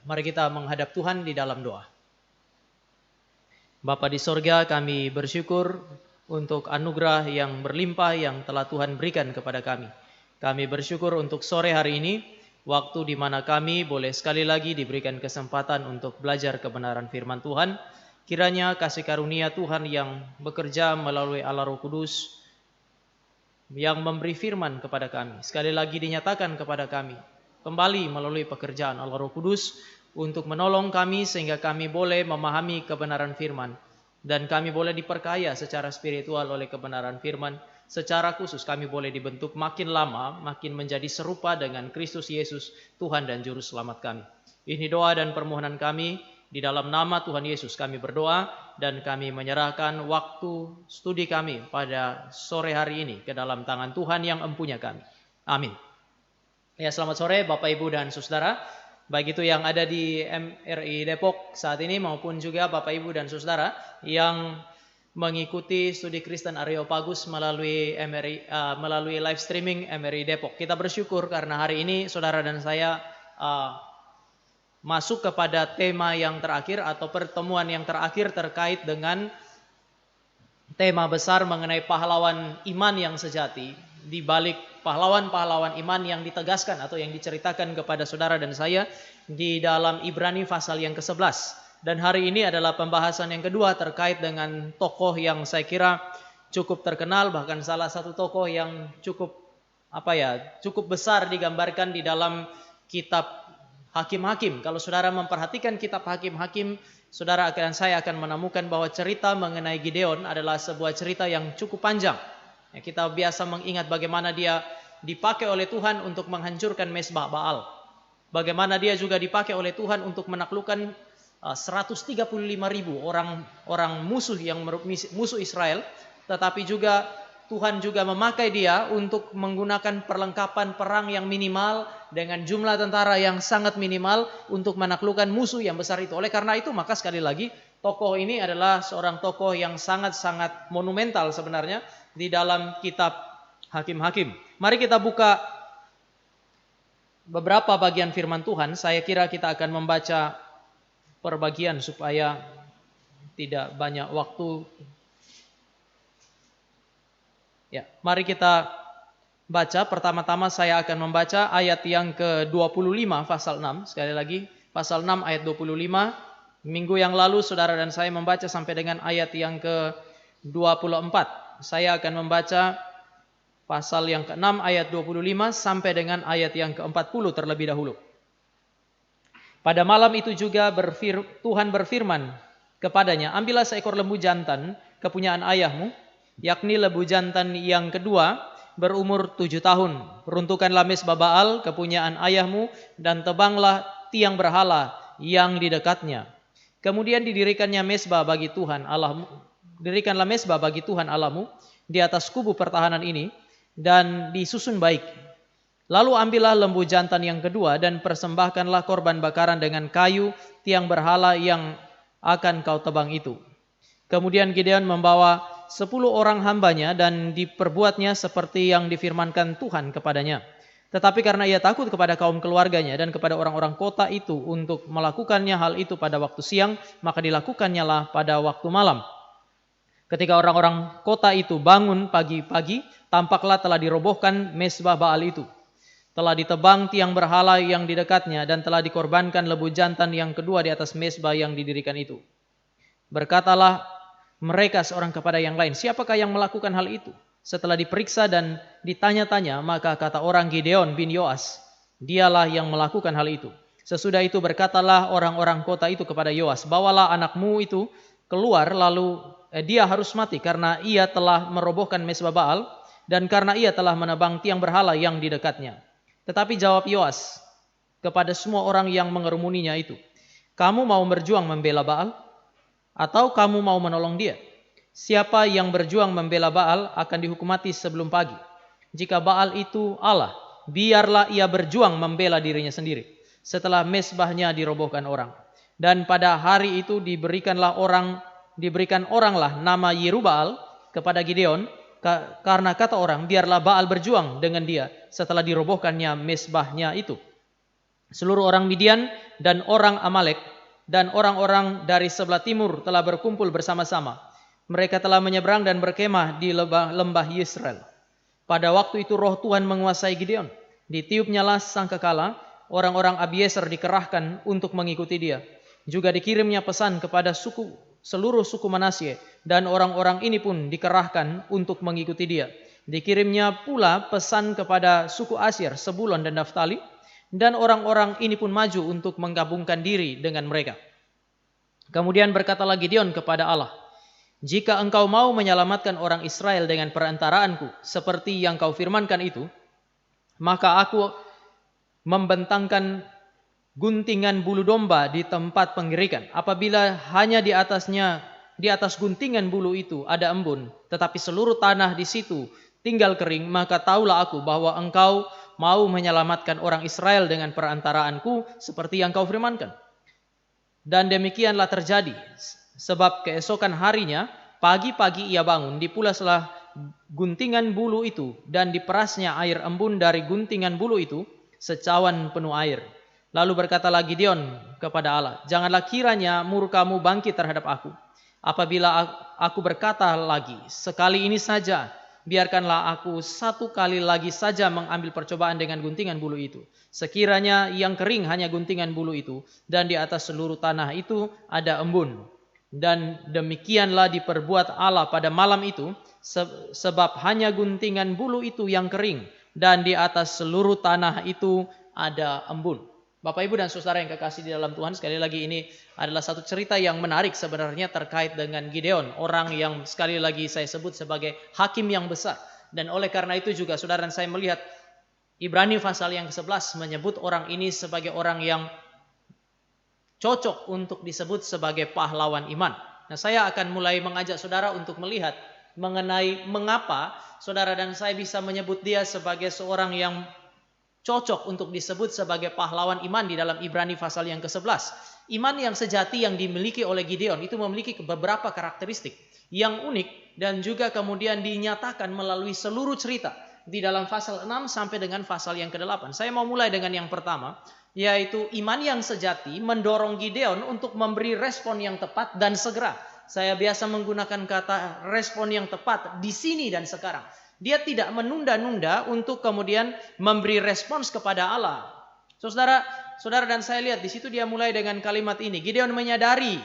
Mari kita menghadap Tuhan di dalam doa. Bapa di sorga, kami bersyukur untuk anugerah yang berlimpah yang telah Tuhan berikan kepada kami. Kami bersyukur untuk sore hari ini, waktu di mana kami boleh sekali lagi diberikan kesempatan untuk belajar kebenaran firman Tuhan. Kiranya kasih karunia Tuhan yang bekerja melalui Allah Roh Kudus yang memberi firman kepada kami, sekali lagi dinyatakan kepada kami, kembali melalui pekerjaan Allah Roh Kudus untuk menolong kami sehingga kami boleh memahami kebenaran firman dan kami boleh diperkaya secara spiritual oleh kebenaran firman. Secara khusus kami boleh dibentuk makin lama, makin menjadi serupa dengan Kristus Yesus, Tuhan dan Juru Selamat kami. Ini doa dan permohonan kami, di dalam nama Tuhan Yesus kami berdoa dan kami menyerahkan waktu studi kami pada sore hari ini ke dalam tangan Tuhan yang empunya kami. Amin. Ya, selamat sore Bapak Ibu dan Saudara, baik itu yang ada di MRI Depok saat ini maupun juga Bapak Ibu dan Saudara yang mengikuti studi Kristen Areopagus melalui melalui live streaming MRI Depok. Kita bersyukur karena hari ini saudara dan saya masuk kepada tema yang terakhir atau pertemuan yang terakhir terkait dengan tema besar mengenai pahlawan iman yang sejati. Di balik pahlawan-pahlawan iman yang ditegaskan atau yang diceritakan kepada saudara dan saya di dalam Ibrani pasal yang ke-11. Dan hari ini adalah pembahasan yang kedua terkait dengan tokoh yang saya kira cukup terkenal, bahkan salah satu tokoh yang cukup besar digambarkan di dalam kitab Hakim-Hakim. Kalau saudara memperhatikan kitab Hakim-Hakim, saudara dan saya akan menemukan bahwa cerita mengenai Gideon adalah sebuah cerita yang cukup panjang. Ya, kita biasa mengingat bagaimana dia dipakai oleh Tuhan untuk menghancurkan mezbah Baal. Bagaimana dia juga dipakai oleh Tuhan untuk menaklukkan 135.000 orang musuh yang musuh Israel. Tetapi juga Tuhan juga memakai dia untuk menggunakan perlengkapan perang yang minimal dengan jumlah tentara yang sangat minimal untuk menaklukkan musuh yang besar itu. Oleh karena itu maka sekali lagi tokoh ini adalah seorang tokoh yang sangat-sangat monumental sebenarnya di dalam kitab Hakim-Hakim. Mari kita buka beberapa bagian firman Tuhan. Saya kira kita akan membaca per bagian supaya tidak banyak waktu. Ya, mari kita baca. Pertama-tama saya akan membaca ayat yang ke-25 pasal 6. Sekali lagi, pasal 6 ayat 25. Minggu yang lalu saudara dan saya membaca sampai dengan ayat yang ke-24. Saya akan membaca pasal yang ke-6 ayat 25 sampai dengan ayat yang ke-40 terlebih dahulu. Pada malam itu juga Tuhan berfirman kepadanya, ambillah seekor lembu jantan kepunyaan ayahmu, yakni lembu jantan yang kedua berumur 7 tahun. Runtuhkanlah mezbah Baal kepunyaan ayahmu dan tebanglah tiang berhala yang di dekatnya. Kemudian didirikanlah mezbah bagi Tuhan Allahmu di atas kubu pertahanan ini dan disusun baik. Lalu ambillah lembu jantan yang kedua dan persembahkanlah korban bakaran dengan kayu tiang berhala yang akan kau tebang itu. Kemudian Gideon membawa 10 orang hambanya dan diperbuatnya seperti yang difirmankan Tuhan kepadanya. Tetapi karena ia takut kepada kaum keluarganya dan kepada orang-orang kota itu untuk melakukannya hal itu pada waktu siang, maka dilakukannya lah pada waktu malam. Ketika orang-orang kota itu bangun pagi-pagi, tampaklah telah dirobohkan mezbah Baal itu. Telah ditebang tiang berhala yang di dekatnya dan telah dikorbankan lembu jantan yang kedua di atas mezbah yang didirikan itu. Berkatalah mereka seorang kepada yang lain, siapakah yang melakukan hal itu? Setelah diperiksa dan ditanya-tanya, maka kata orang, Gideon bin Yoas, dialah yang melakukan hal itu. Sesudah itu berkatalah orang-orang kota itu kepada Yoas, bawalah anakmu itu keluar, lalu dia harus mati karena ia telah merobohkan mezbah Baal dan karena ia telah menebang tiang berhala yang di dekatnya. Tetapi jawab Yoas kepada semua orang yang mengerumuninya itu, kamu mau berjuang membela Baal atau kamu mau menolong dia? Siapa yang berjuang membela Baal akan dihukum mati sebelum pagi. Jika Baal itu Allah, biarlah ia berjuang membela dirinya sendiri setelah mezbahnya dirobohkan orang. Dan pada hari itu diberikan oranglah nama Yerubbaal kepada Gideon, karena kata orang, biarlah Baal berjuang dengan dia setelah dirobohkannya mezbahnya itu. Seluruh orang Midian dan orang Amalek dan orang-orang dari sebelah timur telah berkumpul bersama-sama. Mereka telah menyeberang dan berkemah di lembah Yisrael. Pada waktu itu roh Tuhan menguasai Gideon. Ditiupnyalah sangkakala, orang-orang Abiezer dikerahkan untuk mengikuti dia. Juga dikirimnya pesan kepada seluruh suku Manasye, dan orang-orang ini pun dikerahkan untuk mengikuti dia. Dikirimnya pula pesan kepada suku Asyir, Sebulon dan Naftali, dan orang-orang ini pun maju untuk menggabungkan diri dengan mereka. Kemudian berkatalah Gideon kepada Allah, "Jika engkau mau menyelamatkan orang Israel dengan perantaraanku, seperti yang kau firmankan itu, maka aku membentangkan guntingan bulu domba di tempat penggirikan. Apabila hanya di atas guntingan bulu itu ada embun, tetapi seluruh tanah di situ tinggal kering, maka taulah aku bahwa engkau mau menyelamatkan orang Israel dengan perantaraanku seperti yang kau firmankan." Dan demikianlah terjadi, sebab keesokan harinya pagi-pagi ia bangun, dipulaslah guntingan bulu itu, dan diperasnya air embun dari guntingan bulu itu secawan penuh air. Lalu berkatalah Gideon kepada Allah, "Janganlah kiranya murkamu bangkit terhadap aku, apabila aku berkata lagi, sekali ini saja, biarkanlah aku satu kali lagi saja mengambil percobaan dengan guntingan bulu itu. Sekiranya yang kering hanya guntingan bulu itu, dan di atas seluruh tanah itu ada embun." Dan demikianlah diperbuat Allah pada malam itu, sebab hanya guntingan bulu itu yang kering, dan di atas seluruh tanah itu ada embun. Bapak, Ibu, dan Saudara yang kekasih di dalam Tuhan, sekali lagi ini adalah satu cerita yang menarik sebenarnya terkait dengan Gideon, orang yang sekali lagi saya sebut sebagai hakim yang besar. Dan oleh karena itu juga saudara dan saya melihat Ibrani pasal yang ke-11 menyebut orang ini sebagai orang yang cocok untuk disebut sebagai pahlawan iman. Nah, saya akan mulai mengajak saudara untuk melihat mengenai mengapa saudara dan saya bisa menyebut dia sebagai seorang yang cocok untuk disebut sebagai pahlawan iman di dalam Ibrani pasal yang ke-11. Iman yang sejati yang dimiliki oleh Gideon itu memiliki beberapa karakteristik yang unik dan juga kemudian dinyatakan melalui seluruh cerita di dalam pasal 6 sampai dengan pasal yang ke-8. Saya mau mulai dengan yang pertama, yaitu iman yang sejati mendorong Gideon untuk memberi respon yang tepat dan segera. Saya biasa menggunakan kata respon yang tepat di sini dan sekarang. Dia tidak menunda-nunda untuk kemudian memberi respons kepada Allah. Saudara dan saya lihat di situ dia mulai dengan kalimat ini. Gideon menyadari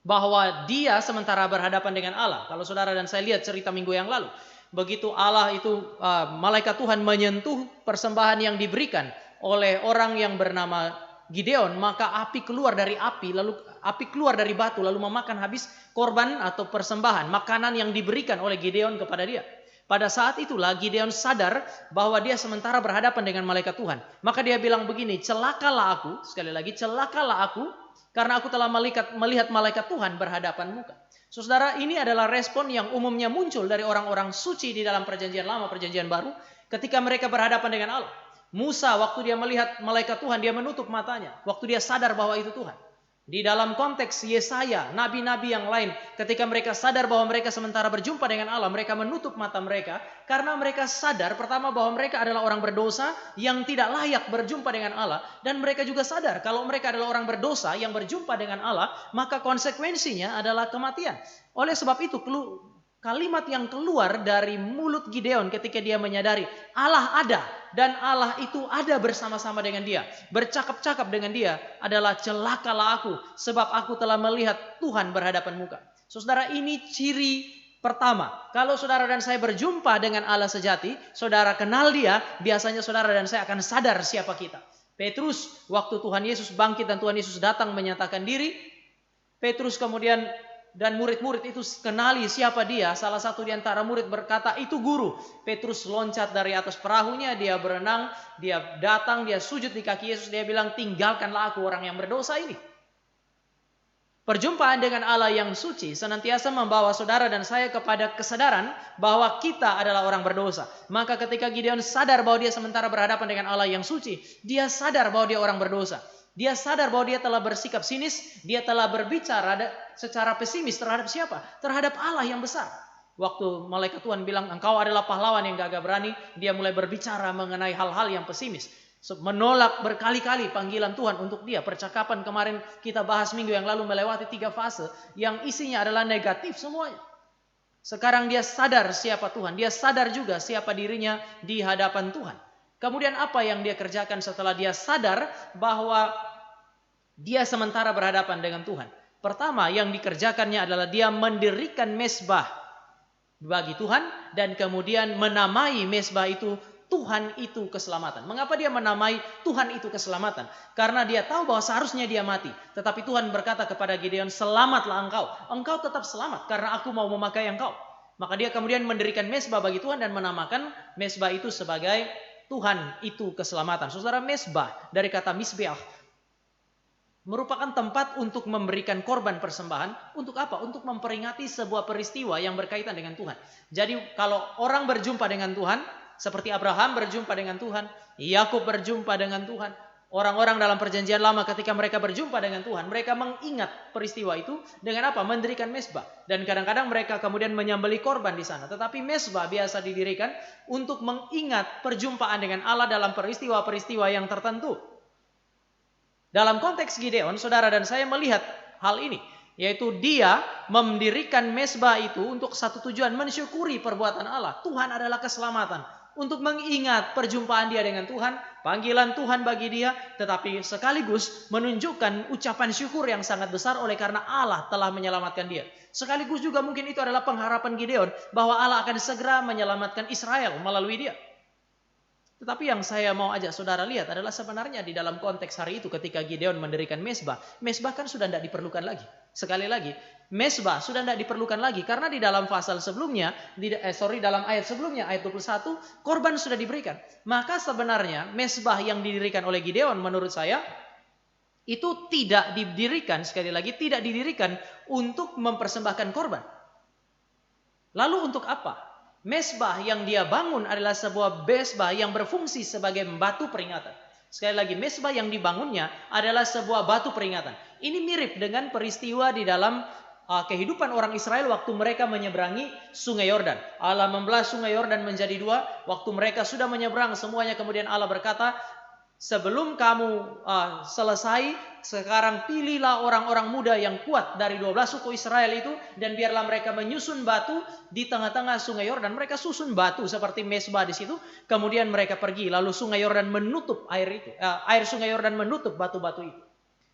bahwa dia sementara berhadapan dengan Allah. Kalau saudara dan saya lihat cerita minggu yang lalu, begitu Allah itu malaikat Tuhan menyentuh persembahan yang diberikan oleh orang yang bernama Gideon, maka api keluar dari batu lalu memakan habis korban atau persembahan makanan yang diberikan oleh Gideon kepada dia. Pada saat itulah Gideon sadar bahwa dia sementara berhadapan dengan malaikat Tuhan. Maka dia bilang begini, "Celakalah aku," sekali lagi, "celakalah aku, karena aku telah melihat malaikat Tuhan berhadapan muka." Saudara, ini adalah respon yang umumnya muncul dari orang-orang suci di dalam perjanjian lama, perjanjian baru, ketika mereka berhadapan dengan Allah. Musa waktu dia melihat malaikat Tuhan, dia menutup matanya. Waktu dia sadar bahwa itu Tuhan. Di dalam konteks Yesaya, nabi-nabi yang lain, ketika mereka sadar bahwa mereka sementara berjumpa dengan Allah, mereka menutup mata mereka karena mereka sadar pertama bahwa mereka adalah orang berdosa yang tidak layak berjumpa dengan Allah, dan mereka juga sadar kalau mereka adalah orang berdosa yang berjumpa dengan Allah, maka konsekuensinya adalah kematian. Oleh sebab itu, kalimat yang keluar dari mulut Gideon ketika dia menyadari Allah ada dan Allah itu ada bersama-sama dengan dia, bercakap-cakap dengan dia, adalah "Celakalah aku, sebab aku telah melihat Tuhan berhadapan muka." Saudara, ini ciri pertama. Kalau saudara dan saya berjumpa dengan Allah sejati, saudara kenal dia, biasanya saudara dan saya akan sadar siapa kita. Petrus, waktu Tuhan Yesus bangkit dan Tuhan Yesus datang menyatakan diri, Petrus kemudian dan murid-murid itu kenali siapa dia. Salah satu di antara murid berkata, "Itu guru." Petrus loncat dari atas perahunya, dia berenang, dia datang, dia sujud di kaki Yesus, dia bilang, "Tinggalkanlah aku orang yang berdosa ini." Perjumpaan dengan Allah yang suci senantiasa membawa saudara dan saya kepada kesadaran bahwa kita adalah orang berdosa. Maka ketika Gideon sadar bahwa dia sementara berhadapan dengan Allah yang suci, dia sadar bahwa dia orang berdosa. Dia sadar bahwa dia telah bersikap sinis, dia telah berbicara secara pesimis terhadap siapa? Terhadap Allah yang besar. Waktu malaikat Tuhan bilang, "Engkau adalah pahlawan yang gagah berani," dia mulai berbicara mengenai hal-hal yang pesimis. Menolak berkali-kali panggilan Tuhan untuk dia. Percakapan kemarin kita bahas minggu yang lalu melewati 3 fase yang isinya adalah negatif semuanya. Sekarang dia sadar siapa Tuhan. Dia sadar juga siapa dirinya di hadapan Tuhan. Kemudian apa yang dia kerjakan setelah dia sadar bahwa dia sementara berhadapan dengan Tuhan? Pertama yang dikerjakannya adalah dia mendirikan mezbah bagi Tuhan dan kemudian menamai mezbah itu Tuhan itu keselamatan. Mengapa dia menamai Tuhan itu keselamatan? Karena dia tahu bahwa seharusnya dia mati. Tetapi Tuhan berkata kepada Gideon, selamatlah engkau. Engkau tetap selamat karena aku mau memakai engkau. Maka dia kemudian mendirikan mezbah bagi Tuhan dan menamakan mezbah itu sebagai Tuhan itu keselamatan. Saudara, mezbah dari kata misbeah merupakan tempat untuk memberikan korban persembahan. Untuk apa? Untuk memperingati sebuah peristiwa yang berkaitan dengan Tuhan. Jadi kalau orang berjumpa dengan Tuhan, seperti Abraham berjumpa dengan Tuhan, Yakub berjumpa dengan Tuhan, orang-orang dalam perjanjian lama ketika mereka berjumpa dengan Tuhan, mereka mengingat peristiwa itu dengan apa? Mendirikan mezbah. Dan kadang-kadang mereka kemudian menyembelih korban di sana. Tetapi mezbah biasa didirikan untuk mengingat perjumpaan dengan Allah dalam peristiwa-peristiwa yang tertentu. Dalam konteks Gideon, saudara dan saya melihat hal ini, yaitu dia mendirikan mezbah itu untuk satu tujuan, mensyukuri perbuatan Allah. Tuhan adalah keselamatan. Untuk mengingat perjumpaan dia dengan Tuhan, panggilan Tuhan bagi dia, tetapi sekaligus menunjukkan ucapan syukur yang sangat besar oleh karena Allah telah menyelamatkan dia. Sekaligus juga mungkin itu adalah pengharapan Gideon bahwa Allah akan segera menyelamatkan Israel melalui dia. Tetapi yang saya mau ajak saudara lihat adalah sebenarnya di dalam konteks hari itu ketika Gideon mendirikan mezbah, mezbah kan sudah tidak diperlukan lagi. Sekali lagi, mezbah sudah tidak diperlukan lagi karena di dalam pasal sebelumnya, dalam ayat sebelumnya, ayat 21, korban sudah diberikan. Maka sebenarnya mezbah yang didirikan oleh Gideon menurut saya itu tidak didirikan, sekali lagi tidak didirikan untuk mempersembahkan korban. Lalu untuk apa? Mezbah yang dia bangun adalah sebuah mezbah yang berfungsi sebagai batu peringatan. Sekali lagi, mezbah yang dibangunnya adalah sebuah batu peringatan. Ini mirip dengan peristiwa di dalam kehidupan orang Israel waktu mereka menyeberangi sungai Yordan. Allah membelah sungai Yordan menjadi 2. Waktu mereka sudah menyeberang semuanya, kemudian Allah berkata, sebelum kamu selesai, sekarang pilihlah orang-orang muda yang kuat dari 12 suku Israel itu, dan biarlah mereka menyusun batu di tengah-tengah sungai Yordan. Mereka susun batu seperti mezbah di situ. Kemudian mereka pergi, lalu sungai Yordan menutup air itu. Air sungai Yordan menutup batu-batu itu.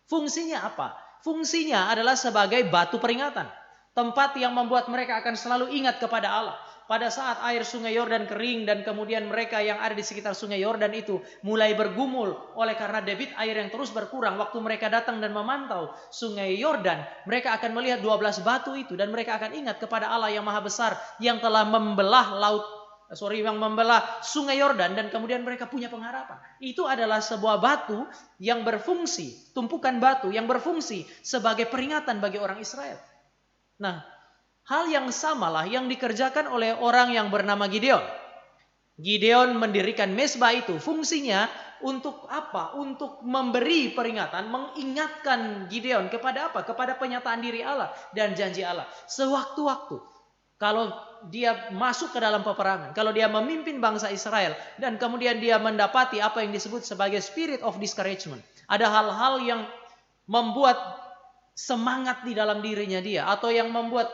Fungsinya apa? Fungsinya adalah sebagai batu peringatan. Tempat yang membuat mereka akan selalu ingat kepada Allah. Pada saat air sungai Yordan kering dan kemudian mereka yang ada di sekitar sungai Yordan itu mulai bergumul oleh karena debit air yang terus berkurang. Waktu mereka datang dan memantau sungai Yordan, mereka akan melihat 12 batu itu dan mereka akan ingat kepada Allah yang maha besar yang telah membelah sungai Yordan, dan kemudian mereka punya pengharapan. Itu adalah sebuah batu yang berfungsi, tumpukan batu yang berfungsi sebagai peringatan bagi orang Israel. Nah, hal yang samalah yang dikerjakan oleh orang yang bernama Gideon. Gideon mendirikan mezbah itu. Fungsinya untuk apa? Untuk memberi peringatan, mengingatkan Gideon kepada apa? Kepada penyataan diri Allah dan janji Allah. Sewaktu-waktu, kalau dia masuk ke dalam peperangan, kalau dia memimpin bangsa Israel, dan kemudian dia mendapati apa yang disebut sebagai spirit of discouragement. Ada hal-hal yang membuat semangat di dalam dirinya dia, atau yang membuat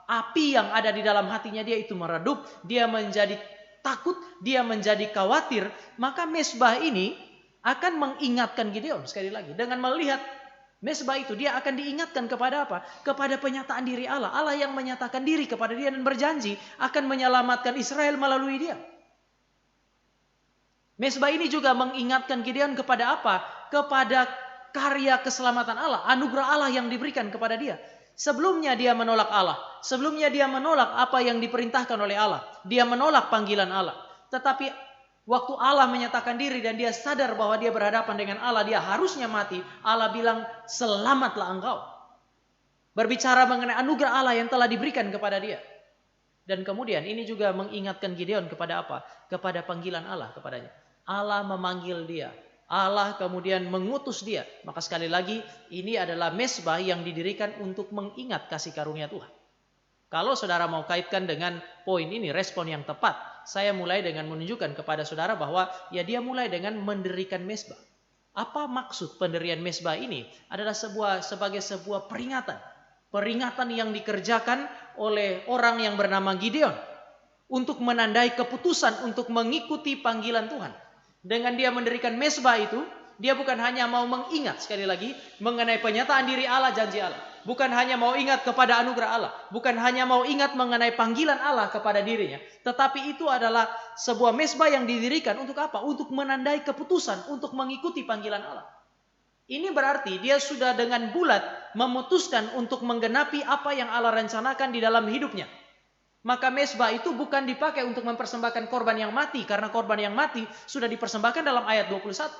api yang ada di dalam hatinya dia itu meredup, dia menjadi takut, dia menjadi khawatir, maka mezbah ini akan mengingatkan Gideon. Sekali lagi, dengan melihat mezbah itu, dia akan diingatkan kepada apa? Kepada penyataan diri Allah. Allah yang menyatakan diri kepada dia dan berjanji akan menyelamatkan Israel melalui dia. Mezbah ini juga mengingatkan Gideon kepada apa? Kepada karya keselamatan Allah, anugerah Allah yang diberikan kepada dia. Sebelumnya dia menolak Allah. Sebelumnya dia menolak apa yang diperintahkan oleh Allah. Dia menolak panggilan Allah. Tetapi waktu Allah menyatakan diri dan dia sadar bahwa dia berhadapan dengan Allah, dia harusnya mati. Allah bilang, selamatlah engkau. Berbicara mengenai anugerah Allah yang telah diberikan kepada dia. Dan kemudian ini juga mengingatkan Gideon kepada apa? Kepada panggilan Allah kepadanya. Allah memanggil dia. Allah kemudian mengutus dia. Maka sekali lagi, ini adalah mezbah yang didirikan untuk mengingat kasih karunia Tuhan. Kalau saudara mau kaitkan dengan poin ini, respon yang tepat, saya mulai dengan menunjukkan kepada saudara bahwa ya dia mulai dengan mendirikan mezbah. Apa maksud pendirian mezbah ini? Adalah sebagai sebuah peringatan. Peringatan yang dikerjakan oleh orang yang bernama Gideon untuk menandai keputusan untuk mengikuti panggilan Tuhan. Dengan dia mendirikan mezbah itu, dia bukan hanya mau mengingat sekali lagi mengenai penyataan diri Allah, janji Allah. Bukan hanya mau ingat kepada anugerah Allah. Bukan hanya mau ingat mengenai panggilan Allah kepada dirinya. Tetapi itu adalah sebuah mezbah yang didirikan untuk apa? Untuk menandai keputusan untuk mengikuti panggilan Allah. Ini berarti dia sudah dengan bulat memutuskan untuk menggenapi apa yang Allah rencanakan di dalam hidupnya. Maka mezbah itu bukan dipakai untuk mempersembahkan korban yang mati. Karena korban yang mati sudah dipersembahkan dalam ayat 21.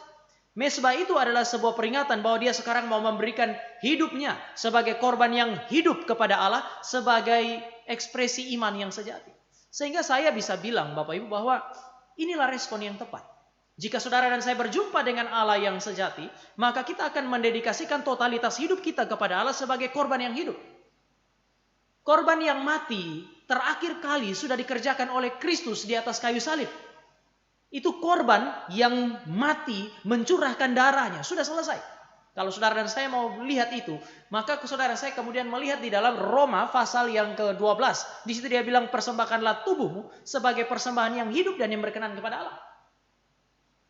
Mezbah itu adalah sebuah peringatan bahwa dia sekarang mau memberikan hidupnya sebagai korban yang hidup kepada Allah, sebagai ekspresi iman yang sejati. Sehingga saya bisa bilang Bapak Ibu bahwa inilah respon yang tepat. Jika saudara dan saya berjumpa dengan Allah yang sejati, maka kita akan mendedikasikan totalitas hidup kita kepada Allah sebagai korban yang hidup. Korban yang mati terakhir kali sudah dikerjakan oleh Kristus di atas kayu salib. Itu korban yang mati mencurahkan darahnya. Sudah selesai. Kalau saudara dan saya mau lihat itu, maka saudara saya kemudian melihat di dalam Roma pasal yang ke-12. Di situ dia bilang, persembahkanlah tubuhmu sebagai persembahan yang hidup dan yang berkenan kepada Allah.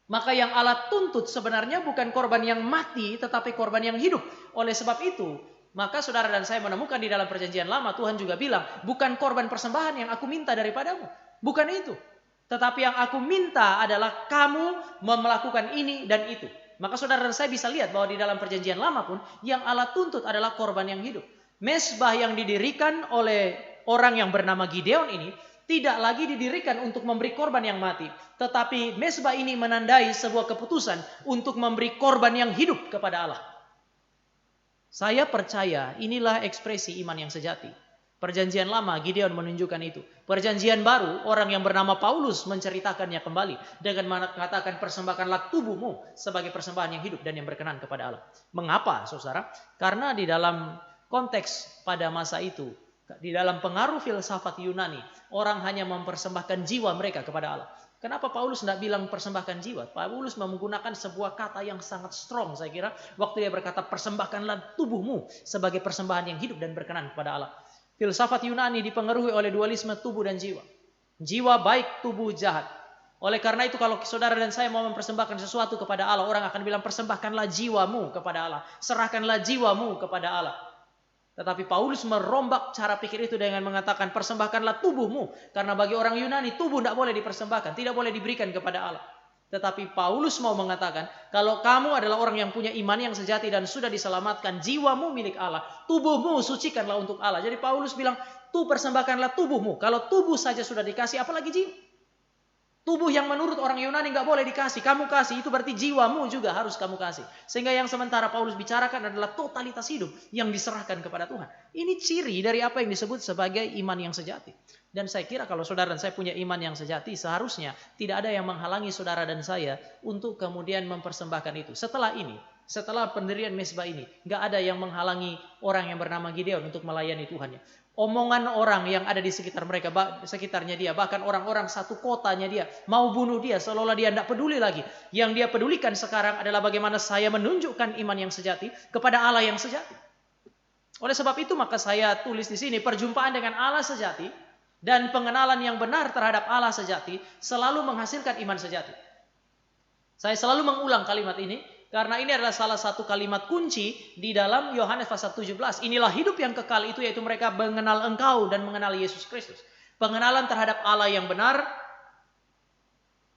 Maka yang Allah tuntut sebenarnya bukan korban yang mati, tetapi korban yang hidup. Oleh sebab itu, maka saudara dan saya menemukan di dalam perjanjian lama, Tuhan juga bilang, bukan korban persembahan yang aku minta daripadamu. Bukan itu. Tetapi yang aku minta adalah kamu melakukan ini dan itu. Maka saudara dan saya bisa lihat bahwa di dalam perjanjian lama pun yang Allah tuntut adalah korban yang hidup. Mezbah yang didirikan oleh orang yang bernama Gideon ini tidak lagi didirikan untuk memberi korban yang mati. Tetapi mezbah ini menandai sebuah keputusan untuk memberi korban yang hidup kepada Allah. Saya percaya inilah ekspresi iman yang sejati. Perjanjian lama Gideon menunjukkan itu. Perjanjian baru orang yang bernama Paulus menceritakannya kembali dengan mengatakan persembahkanlah tubuhmu sebagai persembahan yang hidup dan yang berkenan kepada Allah. Mengapa saudara? Karena di dalam konteks pada masa itu, di dalam pengaruh filsafat Yunani, orang hanya mempersembahkan jiwa mereka kepada Allah. Kenapa Paulus tidak bilang persembahkan jiwa? Paulus menggunakan sebuah kata yang sangat strong saya kira. Waktu dia berkata persembahkanlah tubuhmu sebagai persembahan yang hidup dan berkenan kepada Allah. Filsafat Yunani dipengaruhi oleh dualisme tubuh dan jiwa. Jiwa baik, tubuh jahat. Oleh karena itu kalau saudara dan saya mau mempersembahkan sesuatu kepada Allah, orang akan bilang persembahkanlah jiwamu kepada Allah. Serahkanlah jiwamu kepada Allah. Tetapi Paulus merombak cara pikir itu dengan mengatakan persembahkanlah tubuhmu. Karena bagi orang Yunani tubuh tidak boleh dipersembahkan, tidak boleh diberikan kepada Allah. Tetapi Paulus mau mengatakan, kalau kamu adalah orang yang punya iman yang sejati dan sudah diselamatkan, jiwamu milik Allah, tubuhmu sucikanlah untuk Allah. Jadi Paulus bilang, persembahkanlah tubuhmu. Kalau tubuh saja sudah dikasih, apalagi jiwa. Tubuh yang menurut orang Yunani nggak boleh dikasih, kamu kasih, itu berarti jiwamu juga harus kamu kasih. Sehingga yang sementara Paulus bicarakan adalah totalitas hidup yang diserahkan kepada Tuhan. Ini ciri dari apa yang disebut sebagai iman yang sejati. Dan saya kira kalau saudara dan saya punya iman yang sejati, seharusnya tidak ada yang menghalangi saudara dan saya untuk kemudian mempersembahkan itu. Setelah pendirian mezbah ini, nggak ada yang menghalangi orang yang bernama Gideon untuk melayani Tuhannya. Omongan orang yang ada di sekitarnya dia, bahkan orang-orang satu kotanya dia, mau bunuh dia, seolah-olah dia tidak peduli lagi. Yang dia pedulikan sekarang adalah bagaimana saya menunjukkan iman yang sejati kepada Allah yang sejati. Oleh sebab itu maka saya tulis di sini, perjumpaan dengan Allah sejati dan pengenalan yang benar terhadap Allah sejati selalu menghasilkan iman sejati. Saya selalu mengulang kalimat ini, karena ini adalah salah satu kalimat kunci di dalam Yohanes pasal 17. Inilah hidup yang kekal itu, yaitu mereka mengenal Engkau dan mengenal Yesus Kristus. Pengenalan terhadap Allah yang benar,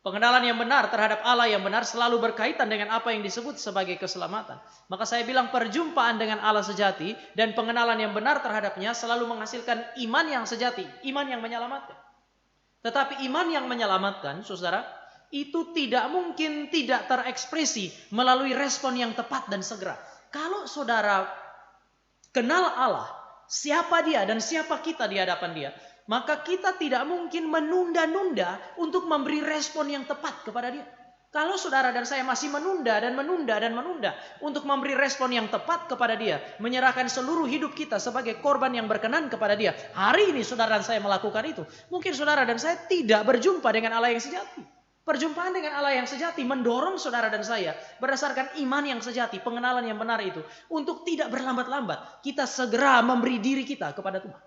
pengenalan yang benar terhadap Allah yang benar selalu berkaitan dengan apa yang disebut sebagai keselamatan. Maka saya bilang perjumpaan dengan Allah sejati dan pengenalan yang benar terhadapnya selalu menghasilkan iman yang sejati, iman yang menyelamatkan. Tetapi iman yang menyelamatkan, saudara, itu tidak mungkin tidak terekspresi melalui respon yang tepat dan segera. Kalau saudara kenal Allah, siapa dia dan siapa kita di hadapan dia, maka kita tidak mungkin menunda-nunda untuk memberi respon yang tepat kepada dia. Kalau saudara dan saya masih menunda dan menunda dan menunda untuk memberi respon yang tepat kepada dia, menyerahkan seluruh hidup kita sebagai korban yang berkenan kepada dia, hari ini saudara dan saya melakukan itu, mungkin saudara dan saya tidak berjumpa dengan Allah yang sejati. Perjumpaan dengan Allah yang sejati mendorong saudara dan saya berdasarkan iman yang sejati, pengenalan yang benar itu, untuk tidak berlambat-lambat, kita segera memberi diri kita kepada Tuhan.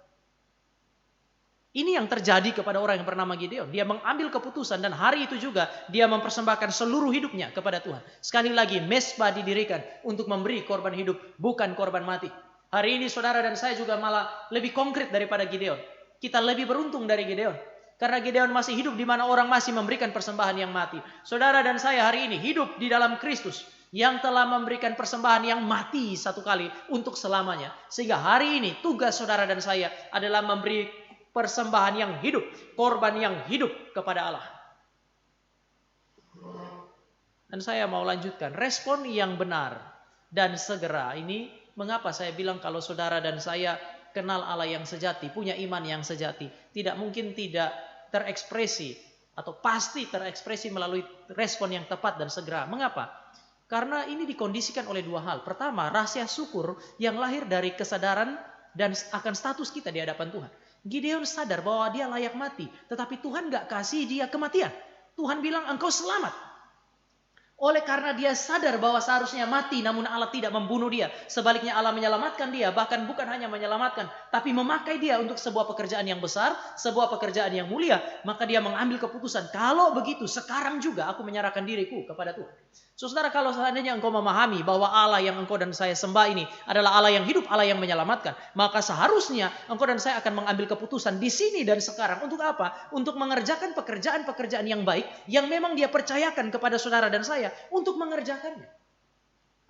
Ini yang terjadi kepada orang yang bernama Gideon. Dia mengambil keputusan dan hari itu juga dia mempersembahkan seluruh hidupnya kepada Tuhan. Sekali lagi, mezbah didirikan untuk memberi korban hidup, bukan korban mati. Hari ini saudara dan saya juga malah lebih konkret daripada Gideon. Kita lebih beruntung dari Gideon. Karena Gideon masih hidup di mana orang masih memberikan persembahan yang mati. Saudara dan saya hari ini hidup di dalam Kristus yang telah memberikan persembahan yang mati satu kali untuk selamanya. Sehingga hari ini tugas saudara dan saya adalah memberi persembahan yang hidup, korban yang hidup kepada Allah. Dan saya mau lanjutkan, respon yang benar dan segera ini, mengapa saya bilang kalau saudara dan saya kenal Allah yang sejati, punya iman yang sejati, tidak mungkin tidak terekspresi atau pasti terekspresi melalui respon yang tepat dan segera. Mengapa? Karena ini dikondisikan oleh dua hal. Pertama, rahasia syukur yang lahir dari kesadaran dan akan status kita di hadapan Tuhan. Gideon sadar bahwa dia layak mati, tetapi Tuhan gak kasih dia kematian. Tuhan bilang engkau selamat. Oleh karena dia sadar bahwa seharusnya mati, namun Allah tidak membunuh dia. Sebaliknya Allah menyelamatkan dia, bahkan bukan hanya menyelamatkan, tapi memakai dia untuk sebuah pekerjaan yang besar, sebuah pekerjaan yang mulia. Maka dia mengambil keputusan, kalau begitu sekarang juga aku menyerahkan diriku kepada Tuhan. Saudara, kalau seandainya engkau memahami bahwa Allah yang engkau dan saya sembah ini adalah Allah yang hidup, Allah yang menyelamatkan, maka seharusnya engkau dan saya akan mengambil keputusan di sini dan sekarang. Untuk apa? Untuk mengerjakan pekerjaan-pekerjaan yang baik, yang memang dia percayakan kepada saudara dan saya untuk mengerjakannya.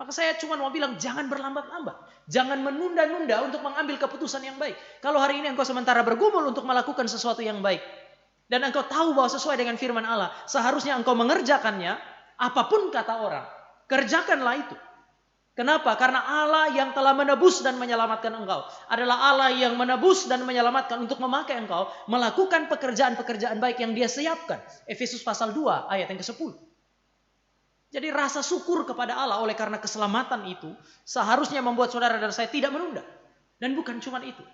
Maka saya cuma mau bilang, jangan berlambat-lambat. Jangan menunda-nunda untuk mengambil keputusan yang baik. Kalau hari ini engkau sementara bergumul untuk melakukan sesuatu yang baik, dan engkau tahu bahwa sesuai dengan firman Allah, seharusnya engkau mengerjakannya. Apapun kata orang, kerjakanlah itu. Kenapa? Karena Allah yang telah menebus dan menyelamatkan engkau adalah Allah yang menebus dan menyelamatkan untuk memakai engkau melakukan pekerjaan-pekerjaan baik yang dia siapkan. Efesus pasal 2 ayat yang ke-10. Jadi rasa syukur kepada Allah oleh karena keselamatan itu seharusnya membuat saudara dan saya tidak menunda. Dan bukan cuma itu.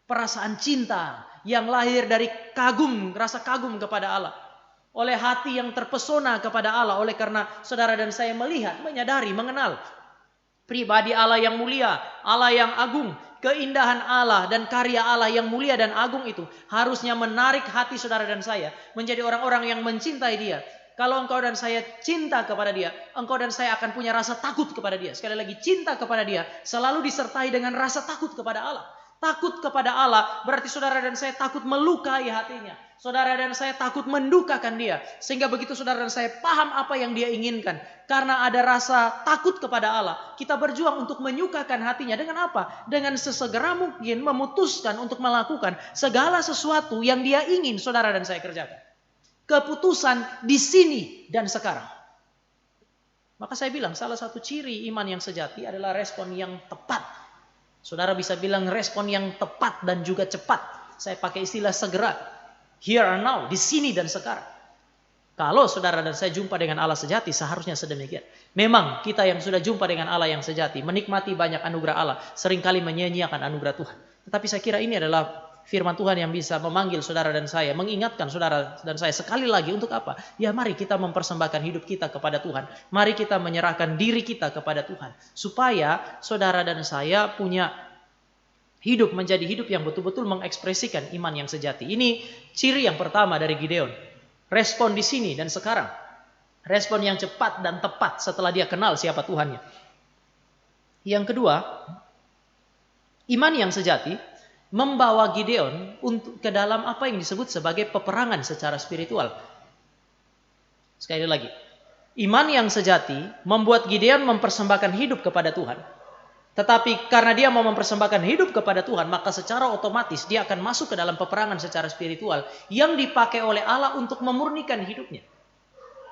Perasaan cinta yang lahir dari rasa kagum kepada Allah. Oleh hati yang terpesona kepada Allah. Oleh karena saudara dan saya melihat, menyadari, mengenal pribadi Allah yang mulia, Allah yang agung, keindahan Allah dan karya Allah yang mulia dan agung itu harusnya menarik hati saudara dan saya menjadi orang-orang yang mencintai dia. Kalau engkau dan saya cinta kepada dia, engkau dan saya akan punya rasa takut kepada dia. Sekali lagi, cinta kepada dia selalu disertai dengan rasa takut kepada Allah. Takut kepada Allah berarti saudara dan saya takut melukai hatinya. Saudara dan saya takut mendukakan dia. Sehingga begitu saudara dan saya paham apa yang dia inginkan. Karena ada rasa takut kepada Allah, kita berjuang untuk menyukakan hatinya. Dengan apa? Dengan sesegera mungkin memutuskan untuk melakukan segala sesuatu yang dia ingin saudara dan saya kerjakan. Keputusan di sini dan sekarang. Maka saya bilang salah satu ciri iman yang sejati adalah respon yang tepat. Saudara bisa bilang respon yang tepat dan juga cepat. Saya pakai istilah segera. Here and now, di sini dan sekarang. Kalau saudara dan saya jumpa dengan Allah sejati, seharusnya sedemikian. Memang kita yang sudah jumpa dengan Allah yang sejati, menikmati banyak anugerah Allah, seringkali menyia-nyiakan anugerah Tuhan. Tetapi saya kira ini adalah firman Tuhan yang bisa memanggil saudara dan saya, mengingatkan saudara dan saya sekali lagi untuk apa? Ya mari kita mempersembahkan hidup kita kepada Tuhan. Mari kita menyerahkan diri kita kepada Tuhan. Supaya saudara dan saya punya hidup menjadi hidup yang betul-betul mengekspresikan iman yang sejati. Ini ciri yang pertama dari Gideon. Respon di sini dan sekarang. Respon yang cepat dan tepat setelah dia kenal siapa Tuhannya. Yang kedua, iman yang sejati membawa Gideon untuk ke dalam apa yang disebut sebagai peperangan secara spiritual. Sekali lagi, iman yang sejati membuat Gideon mempersembahkan hidup kepada Tuhan. Tetapi karena dia mau mempersembahkan hidup kepada Tuhan, maka secara otomatis dia akan masuk ke dalam peperangan secara spiritual yang dipakai oleh Allah untuk memurnikan hidupnya.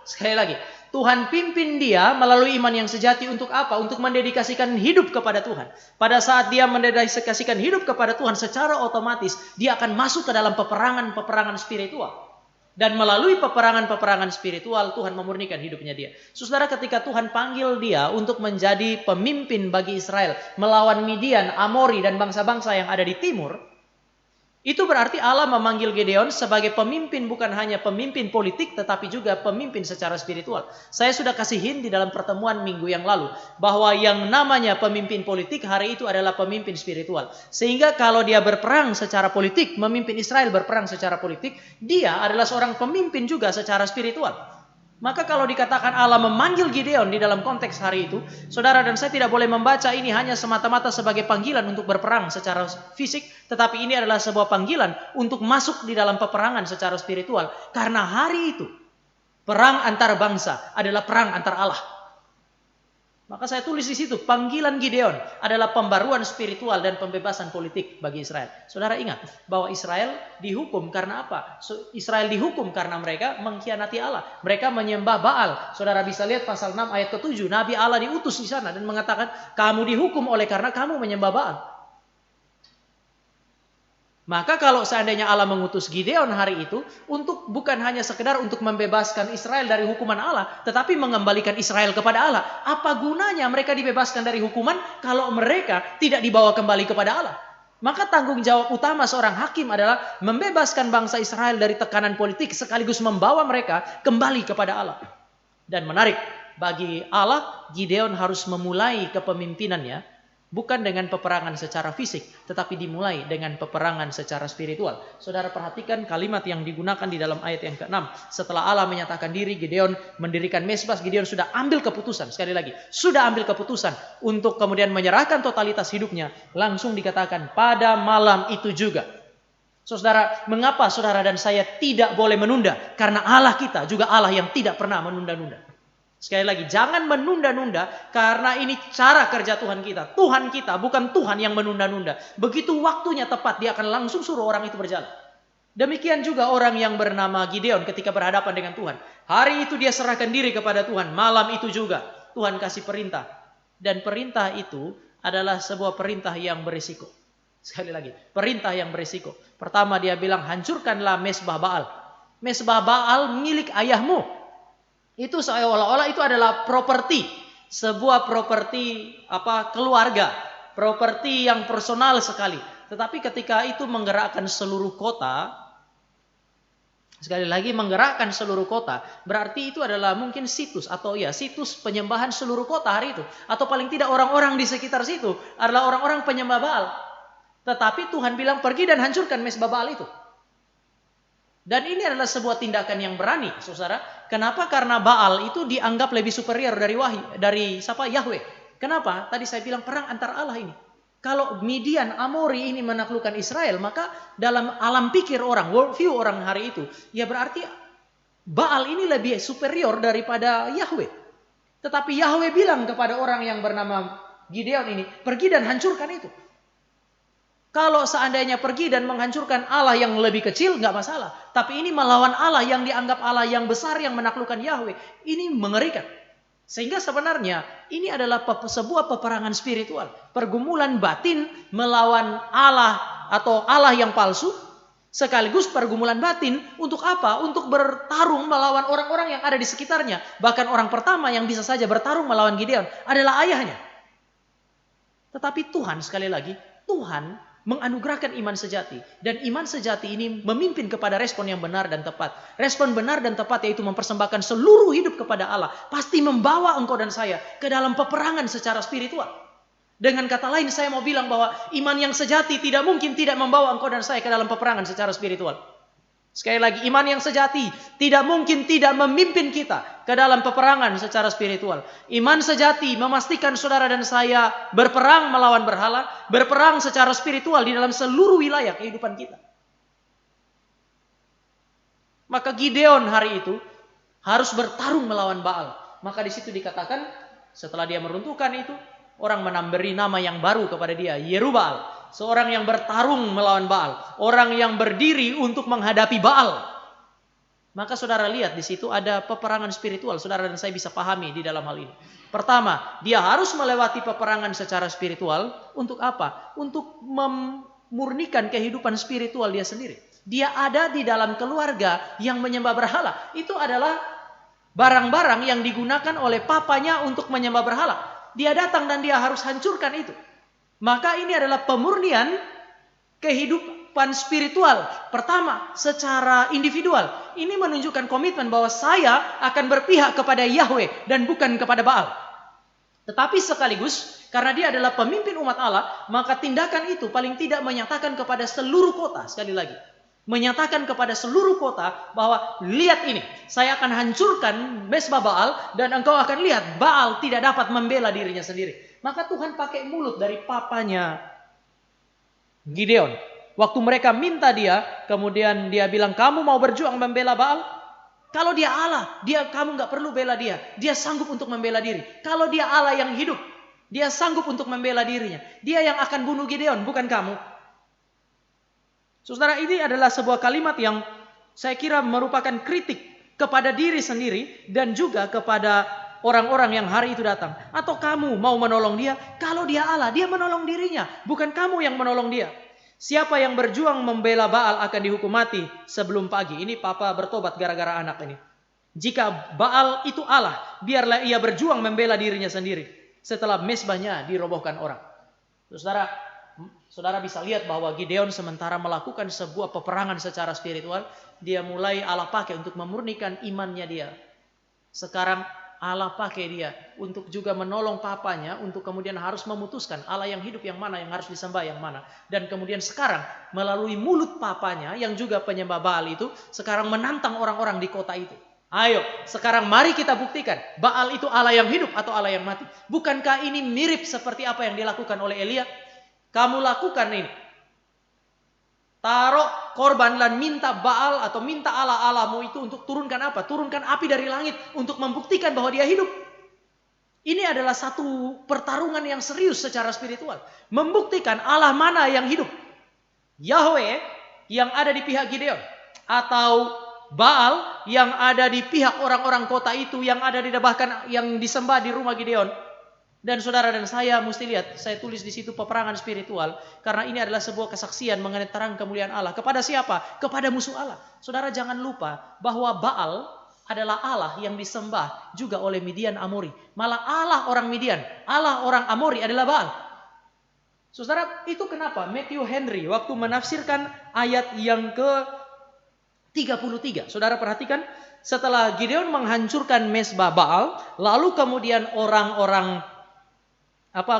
Sekali lagi, Tuhan pimpin dia melalui iman yang sejati untuk apa? Untuk mendedikasikan hidup kepada Tuhan. Pada saat dia mendedikasikan hidup kepada Tuhan, secara otomatis dia akan masuk ke dalam peperangan-peperangan spiritual. Dan melalui peperangan-peperangan spiritual Tuhan memurnikan hidupnya dia. Saudara, ketika Tuhan panggil dia untuk menjadi pemimpin bagi Israel melawan Midian, Amori dan bangsa-bangsa yang ada di timur, itu berarti Allah memanggil Gideon sebagai pemimpin, bukan hanya pemimpin politik tetapi juga pemimpin secara spiritual. Saya sudah kasih hint di dalam pertemuan minggu yang lalu bahwa yang namanya pemimpin politik hari itu adalah pemimpin spiritual. Sehingga kalau dia berperang secara politik, memimpin Israel berperang secara politik, dia adalah seorang pemimpin juga secara spiritual. Maka kalau dikatakan Allah memanggil Gideon di dalam konteks hari itu, saudara dan saya tidak boleh membaca ini hanya semata-mata sebagai panggilan untuk berperang secara fisik, tetapi ini adalah sebuah panggilan untuk masuk di dalam peperangan secara spiritual. Karena hari itu, perang antar bangsa adalah perang antar Allah. Maka saya tulis di situ, panggilan Gideon adalah pembaruan spiritual dan pembebasan politik bagi Israel. Saudara ingat bahwa Israel dihukum karena apa? Israel dihukum karena mereka mengkhianati Allah. Mereka menyembah Baal. Saudara bisa lihat pasal 6 ayat ke-7. Nabi Allah diutus di sana dan mengatakan, kamu dihukum oleh karena kamu menyembah Baal. Maka kalau seandainya Allah mengutus Gideon hari itu untuk bukan hanya sekedar untuk membebaskan Israel dari hukuman Allah, tetapi mengembalikan Israel kepada Allah. Apa gunanya mereka dibebaskan dari hukuman kalau mereka tidak dibawa kembali kepada Allah? Maka tanggung jawab utama seorang hakim adalah membebaskan bangsa Israel dari tekanan politik sekaligus membawa mereka kembali kepada Allah. Dan menarik, bagi Allah, Gideon harus memulai kepemimpinannya bukan dengan peperangan secara fisik, tetapi dimulai dengan peperangan secara spiritual. Saudara perhatikan kalimat yang digunakan di dalam ayat yang ke-6. Setelah Allah menyatakan diri, Gideon mendirikan mezbah, Gideon sudah ambil keputusan. Sekali lagi, sudah ambil keputusan untuk kemudian menyerahkan totalitas hidupnya. Langsung dikatakan pada malam itu juga. Saudara, mengapa saudara dan saya tidak boleh menunda? Karena Allah kita juga Allah yang tidak pernah menunda-nunda. Sekali lagi, jangan menunda-nunda karena ini cara kerja Tuhan kita. Tuhan kita bukan Tuhan yang menunda-nunda. Begitu waktunya tepat, dia akan langsung suruh orang itu berjalan. Demikian juga orang yang bernama Gideon ketika berhadapan dengan Tuhan. Hari itu dia serahkan diri kepada Tuhan. Malam itu juga Tuhan kasih perintah. Dan perintah itu adalah sebuah perintah yang berisiko. Sekali lagi, perintah yang berisiko. Pertama dia bilang, hancurkanlah mezbah Baal. Mezbah Baal milik ayahmu. Itu seolah-olah itu adalah properti, sebuah properti keluarga, properti yang personal sekali. Tetapi ketika itu menggerakkan seluruh kota, sekali lagi menggerakkan seluruh kota, berarti itu adalah mungkin situs atau situs penyembahan seluruh kota hari itu, atau paling tidak orang-orang di sekitar situ adalah orang-orang penyembah Baal. Tetapi Tuhan bilang pergi dan hancurkan mezbah Baal itu. Dan ini adalah sebuah tindakan yang berani, saudara. Kenapa? Karena Baal itu dianggap lebih superior dari Yahweh. Kenapa? Tadi saya bilang perang antar Allah ini. Kalau Midian, Amori ini menaklukkan Israel, maka dalam alam pikir orang, worldview orang hari itu, ya berarti Baal ini lebih superior daripada Yahweh. Tetapi Yahweh bilang kepada orang yang bernama Gideon ini, pergi dan hancurkan itu. Kalau seandainya pergi dan menghancurkan Allah yang lebih kecil, nggak masalah. Tapi ini melawan Allah yang dianggap Allah yang besar yang menaklukkan Yahweh. Ini mengerikan. Sehingga sebenarnya ini adalah sebuah peperangan spiritual. Pergumulan batin melawan Allah atau Allah yang palsu. Sekaligus pergumulan batin untuk apa? Untuk bertarung melawan orang-orang yang ada di sekitarnya. Bahkan orang pertama yang bisa saja bertarung melawan Gideon adalah ayahnya. Tetapi Tuhan, sekali lagi, Tuhan menganugerahkan iman sejati. Dan iman sejati ini memimpin kepada respon yang benar dan tepat. Respon benar dan tepat yaitu mempersembahkan seluruh hidup kepada Allah. Pasti membawa engkau dan saya ke dalam peperangan secara spiritual. Dengan kata lain saya mau bilang bahwa iman yang sejati tidak mungkin tidak membawa engkau dan saya ke dalam peperangan secara spiritual. Sekali lagi, iman yang sejati tidak mungkin tidak memimpin kita ke dalam peperangan secara spiritual. Iman sejati memastikan saudara dan saya berperang melawan berhala, berperang secara spiritual di dalam seluruh wilayah kehidupan kita. Maka Gideon hari itu harus bertarung melawan Baal. Maka di situ dikatakan setelah dia meruntuhkan itu, orang memberi nama yang baru kepada dia, Yerubbaal. Seorang yang bertarung melawan Baal. Orang yang berdiri untuk menghadapi Baal. Maka saudara lihat di situ ada peperangan spiritual. Saudara dan saya bisa pahami di dalam hal ini. Pertama, dia harus melewati peperangan secara spiritual. Untuk apa? Untuk memurnikan kehidupan spiritual dia sendiri. Dia ada di dalam keluarga yang menyembah berhala. Itu adalah barang-barang yang digunakan oleh papanya untuk menyembah berhala. Dia datang dan dia harus hancurkan itu. Maka ini adalah pemurnian kehidupan spiritual. Pertama, secara individual. Ini menunjukkan komitmen bahwa saya akan berpihak kepada Yahweh dan bukan kepada Baal. Tetapi sekaligus, karena dia adalah pemimpin umat Allah, maka tindakan itu paling tidak menyatakan kepada seluruh kota, sekali lagi. Menyatakan kepada seluruh kota bahwa lihat ini, saya akan hancurkan mesbah Baal dan engkau akan lihat Baal tidak dapat membela dirinya sendiri. Maka Tuhan pakai mulut dari papanya Gideon. Waktu mereka minta dia, kemudian dia bilang, kamu mau berjuang membela Baal? Kalau dia Allah, kamu nggak perlu bela dia. Dia sanggup untuk membela diri. Kalau dia Allah yang hidup, dia sanggup untuk membela dirinya. Dia yang akan bunuh Gideon, bukan kamu. Saudara, ini adalah sebuah kalimat yang saya kira merupakan kritik kepada diri sendiri dan juga kepada orang-orang yang hari itu datang. Atau kamu mau menolong dia? Kalau dia Allah, dia menolong dirinya, bukan kamu yang menolong dia. Siapa yang berjuang membela Baal akan dihukum mati sebelum pagi. Ini papa bertobat gara-gara anak ini. Jika Baal itu Allah, biarlah ia berjuang membela dirinya sendiri setelah mesbahnya dirobohkan orang. Saudara bisa lihat bahwa Gideon sementara melakukan sebuah peperangan secara spiritual, dia mulai Allah pakai untuk memurnikan imannya dia. Sekarang Allah pakai dia untuk juga menolong papanya untuk kemudian harus memutuskan Allah yang hidup yang mana, yang harus disembah yang mana. Dan kemudian sekarang melalui mulut papanya yang juga penyembah Baal itu, sekarang menantang orang-orang di kota itu. Ayo, sekarang mari kita buktikan Baal itu Allah yang hidup atau Allah yang mati. Bukankah ini mirip seperti apa yang dilakukan oleh Elia? Kamu lakukan ini. Taruh korban dan minta Baal atau minta Allah-Allahmu itu untuk turunkan apa? Turunkan api dari langit untuk membuktikan bahwa dia hidup. Ini adalah satu pertarungan yang serius secara spiritual. Membuktikan Allah mana yang hidup. Yahweh yang ada di pihak Gideon. Atau Baal yang ada di pihak orang-orang kota itu yang ada di bahkan yang disembah di rumah Gideon. Dan saudara dan saya mesti lihat, saya tulis di situ peperangan spiritual. Karena ini adalah sebuah kesaksian mengenai terang kemuliaan Allah. Kepada siapa? Kepada musuh Allah. Saudara jangan lupa bahwa Baal adalah Allah yang disembah juga oleh Midian Amori. Malah Allah orang Midian, Allah orang Amori adalah Baal. Saudara, itu kenapa Matthew Henry waktu menafsirkan ayat yang ke-33. Saudara perhatikan, setelah Gideon menghancurkan mesbah Baal, lalu kemudian orang-orang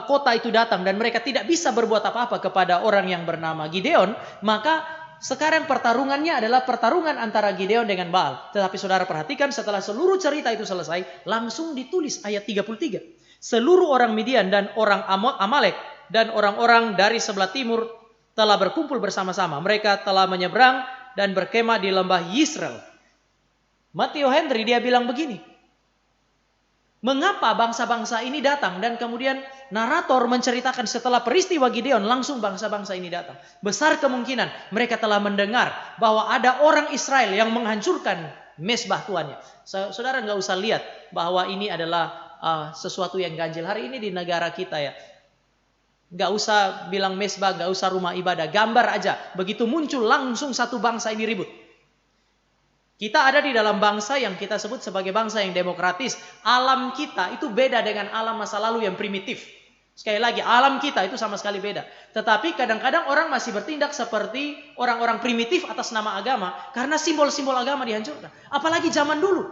kota itu datang dan mereka tidak bisa berbuat apa-apa kepada orang yang bernama Gideon, maka sekarang pertarungannya adalah pertarungan antara Gideon dengan Baal. Tetapi saudara perhatikan setelah seluruh cerita itu selesai, langsung ditulis ayat 33. Seluruh orang Midian dan orang Amalek dan orang-orang dari sebelah timur telah berkumpul bersama-sama. Mereka telah menyeberang dan berkemah di lembah Yisrael. Matthew Henry dia bilang begini, mengapa bangsa-bangsa ini datang? Dan kemudian narator menceritakan setelah peristiwa Gideon langsung bangsa-bangsa ini datang. Besar kemungkinan mereka telah mendengar bahwa ada orang Israel yang menghancurkan mesbah tuannya. Saudara nggak usah lihat bahwa ini adalah sesuatu yang ganjil. Hari ini di negara kita ya, nggak usah bilang mesbah, nggak usah rumah ibadah, gambar aja. Begitu muncul langsung satu bangsa ini ribut. Kita ada di dalam bangsa yang kita sebut sebagai bangsa yang demokratis. Alam kita itu beda dengan alam masa lalu yang primitif. Sekali lagi, alam kita itu sama sekali beda. Tetapi kadang-kadang orang masih bertindak seperti orang-orang primitif atas nama agama. Karena simbol-simbol agama dihancurkan. Apalagi zaman dulu.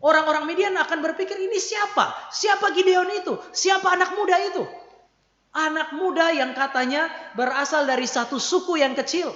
Orang-orang Midian akan berpikir, ini siapa? Siapa Gideon itu? Siapa anak muda itu? Anak muda yang katanya berasal dari satu suku yang kecil.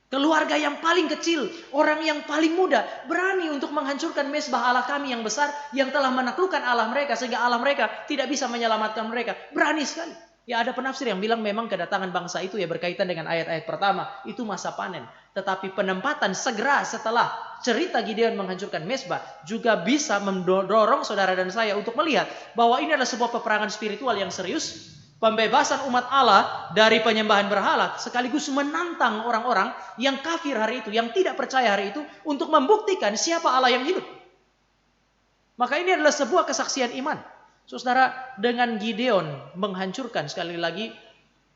Keluarga yang paling kecil, orang yang paling muda, berani untuk menghancurkan mesbah Allah kami yang besar, yang telah menaklukkan Allah mereka, sehingga Allah mereka tidak bisa menyelamatkan mereka. Berani sekali. Ya ada penafsir yang bilang memang kedatangan bangsa itu ya berkaitan dengan ayat-ayat pertama, itu masa panen. Tetapi penempatan segera setelah cerita Gideon menghancurkan mesbah, juga bisa mendorong saudara dan saya untuk melihat bahwa ini adalah sebuah peperangan spiritual yang serius. Pembebasan umat Allah dari penyembahan berhala sekaligus menantang orang-orang yang kafir hari itu, yang tidak percaya hari itu, untuk membuktikan siapa Allah yang hidup. Maka ini adalah sebuah kesaksian iman. Saudara, dengan Gideon menghancurkan sekali lagi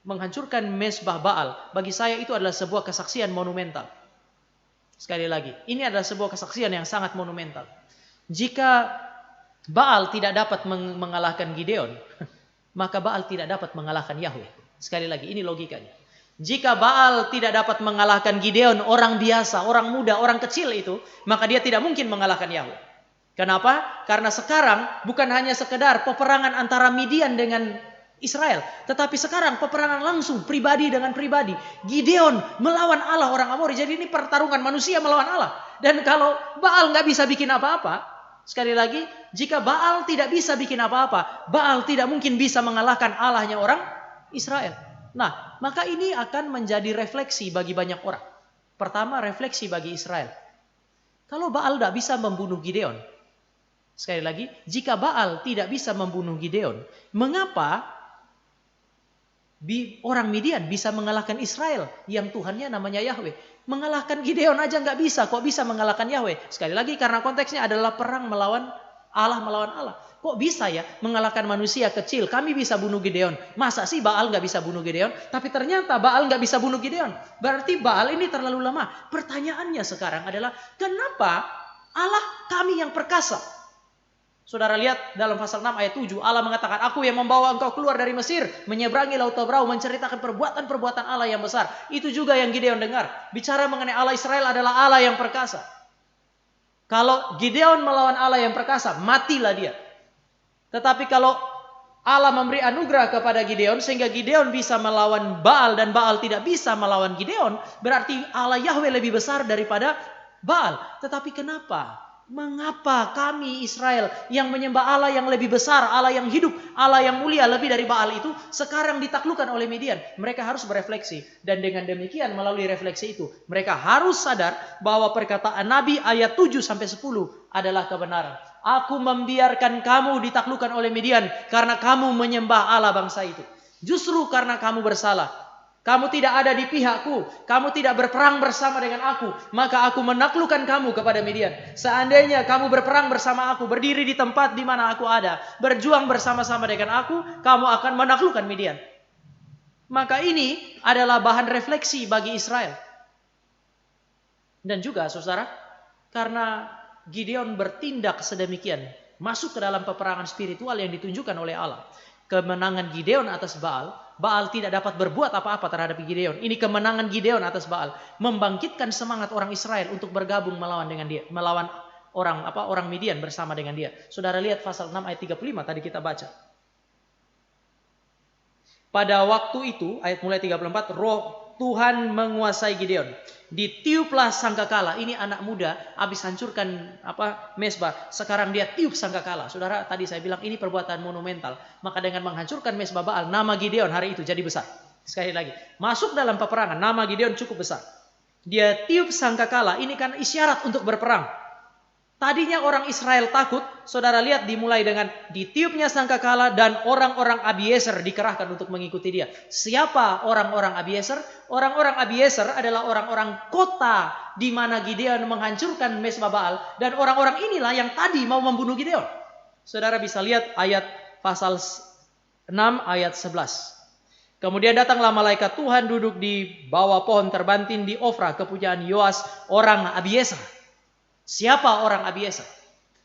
menghancurkan mesbah Baal, bagi saya itu adalah sebuah kesaksian monumental. Sekali lagi, ini adalah sebuah kesaksian yang sangat monumental. Jika Baal tidak dapat mengalahkan Gideon, maka Baal tidak dapat mengalahkan Yahweh. Sekali lagi, ini logikanya. Jika Baal tidak dapat mengalahkan Gideon, orang biasa, orang muda, orang kecil itu, maka dia tidak mungkin mengalahkan Yahweh. Kenapa? Karena sekarang bukan hanya sekedar peperangan antara Midian dengan Israel, tetapi sekarang peperangan langsung pribadi dengan pribadi. Gideon melawan Allah orang Amori. Jadi ini pertarungan manusia melawan Allah. Dan kalau Baal nggak bisa bikin apa-apa, sekali lagi, jika Baal tidak bisa bikin apa-apa, Baal tidak mungkin bisa mengalahkan Allahnya orang Israel. Nah, maka ini akan menjadi refleksi bagi banyak orang. Pertama, refleksi bagi Israel. Kalau Baal tidak bisa membunuh Gideon, sekali lagi, jika Baal tidak bisa membunuh Gideon, mengapa orang Midian bisa mengalahkan Israel yang Tuhannya namanya Yahweh? Mengalahkan Gideon aja nggak bisa, kok bisa mengalahkan Yahweh? Sekali lagi, karena konteksnya adalah perang melawan Allah. Kok bisa ya mengalahkan manusia kecil? Kami bisa bunuh Gideon. Masa sih Baal nggak bisa bunuh Gideon? Tapi ternyata Baal nggak bisa bunuh Gideon. Berarti Baal ini terlalu lemah. Pertanyaannya sekarang adalah, kenapa Allah kami yang perkasa? Saudara lihat dalam pasal 6 ayat 7, Allah mengatakan, aku yang membawa engkau keluar dari Mesir, menyeberangi Laut Tebrau, menceritakan perbuatan-perbuatan Allah yang besar. Itu juga yang Gideon dengar. Bicara mengenai Allah Israel adalah Allah yang perkasa. Kalau Gideon melawan Allah yang perkasa, matilah dia. Tetapi kalau Allah memberi anugerah kepada Gideon, sehingga Gideon bisa melawan Baal, dan Baal tidak bisa melawan Gideon, berarti Allah Yahweh lebih besar daripada Baal. Tetapi kenapa? Mengapa kami Israel yang menyembah Allah yang lebih besar, Allah yang hidup, Allah yang mulia lebih dari Baal itu, sekarang ditaklukkan oleh Midian? Mereka harus berefleksi. Dan dengan demikian, melalui refleksi itu, mereka harus sadar bahwa perkataan Nabi ayat 7-10 adalah kebenaran. Aku membiarkan kamu ditaklukkan oleh Midian karena kamu menyembah Allah bangsa itu. Justru karena kamu bersalah, kamu tidak ada di pihakku, kamu tidak berperang bersama dengan aku, maka aku menaklukkan kamu kepada Midian. Seandainya kamu berperang bersama aku, berdiri di tempat di mana aku ada, berjuang bersama-sama dengan aku, kamu akan menaklukkan Midian. Maka ini adalah bahan refleksi bagi Israel. Dan juga saudara, karena Gideon bertindak sedemikian, masuk ke dalam peperangan spiritual yang ditunjukkan oleh Allah. Kemenangan Gideon atas Baal, Baal tidak dapat berbuat apa-apa terhadap Gideon. Ini kemenangan Gideon atas Baal, membangkitkan semangat orang Israel untuk bergabung melawan dengan dia, melawan orang Midian bersama dengan dia. Saudara lihat pasal 6 ayat 35 tadi kita baca. Pada waktu itu, ayat mulai 34, roh Tuhan menguasai Gideon. Ditiuplah sangkakala. Ini anak muda habis hancurkan mesbah. Sekarang dia tiup sangkakala. Saudara, tadi saya bilang ini perbuatan monumental. Maka dengan menghancurkan mesbah Baal, nama Gideon hari itu jadi besar. Sekali lagi, masuk dalam peperangan, nama Gideon cukup besar. Dia tiup sangkakala. Ini kan isyarat untuk berperang. Tadinya orang Israel takut, saudara lihat dimulai dengan ditiupnya sangkakala dan orang-orang Abiezer dikerahkan untuk mengikuti dia. Siapa orang-orang Abiezer? Orang-orang Abiezer adalah orang-orang kota di mana Gideon menghancurkan mesbah Baal, dan orang-orang inilah yang tadi mau membunuh Gideon. Saudara bisa lihat ayat pasal 6 ayat 11. Kemudian datanglah malaikat Tuhan duduk di bawah pohon terbantin di Ofra, kepunyaan Yoas orang Abiezer. Siapa orang Abiezer?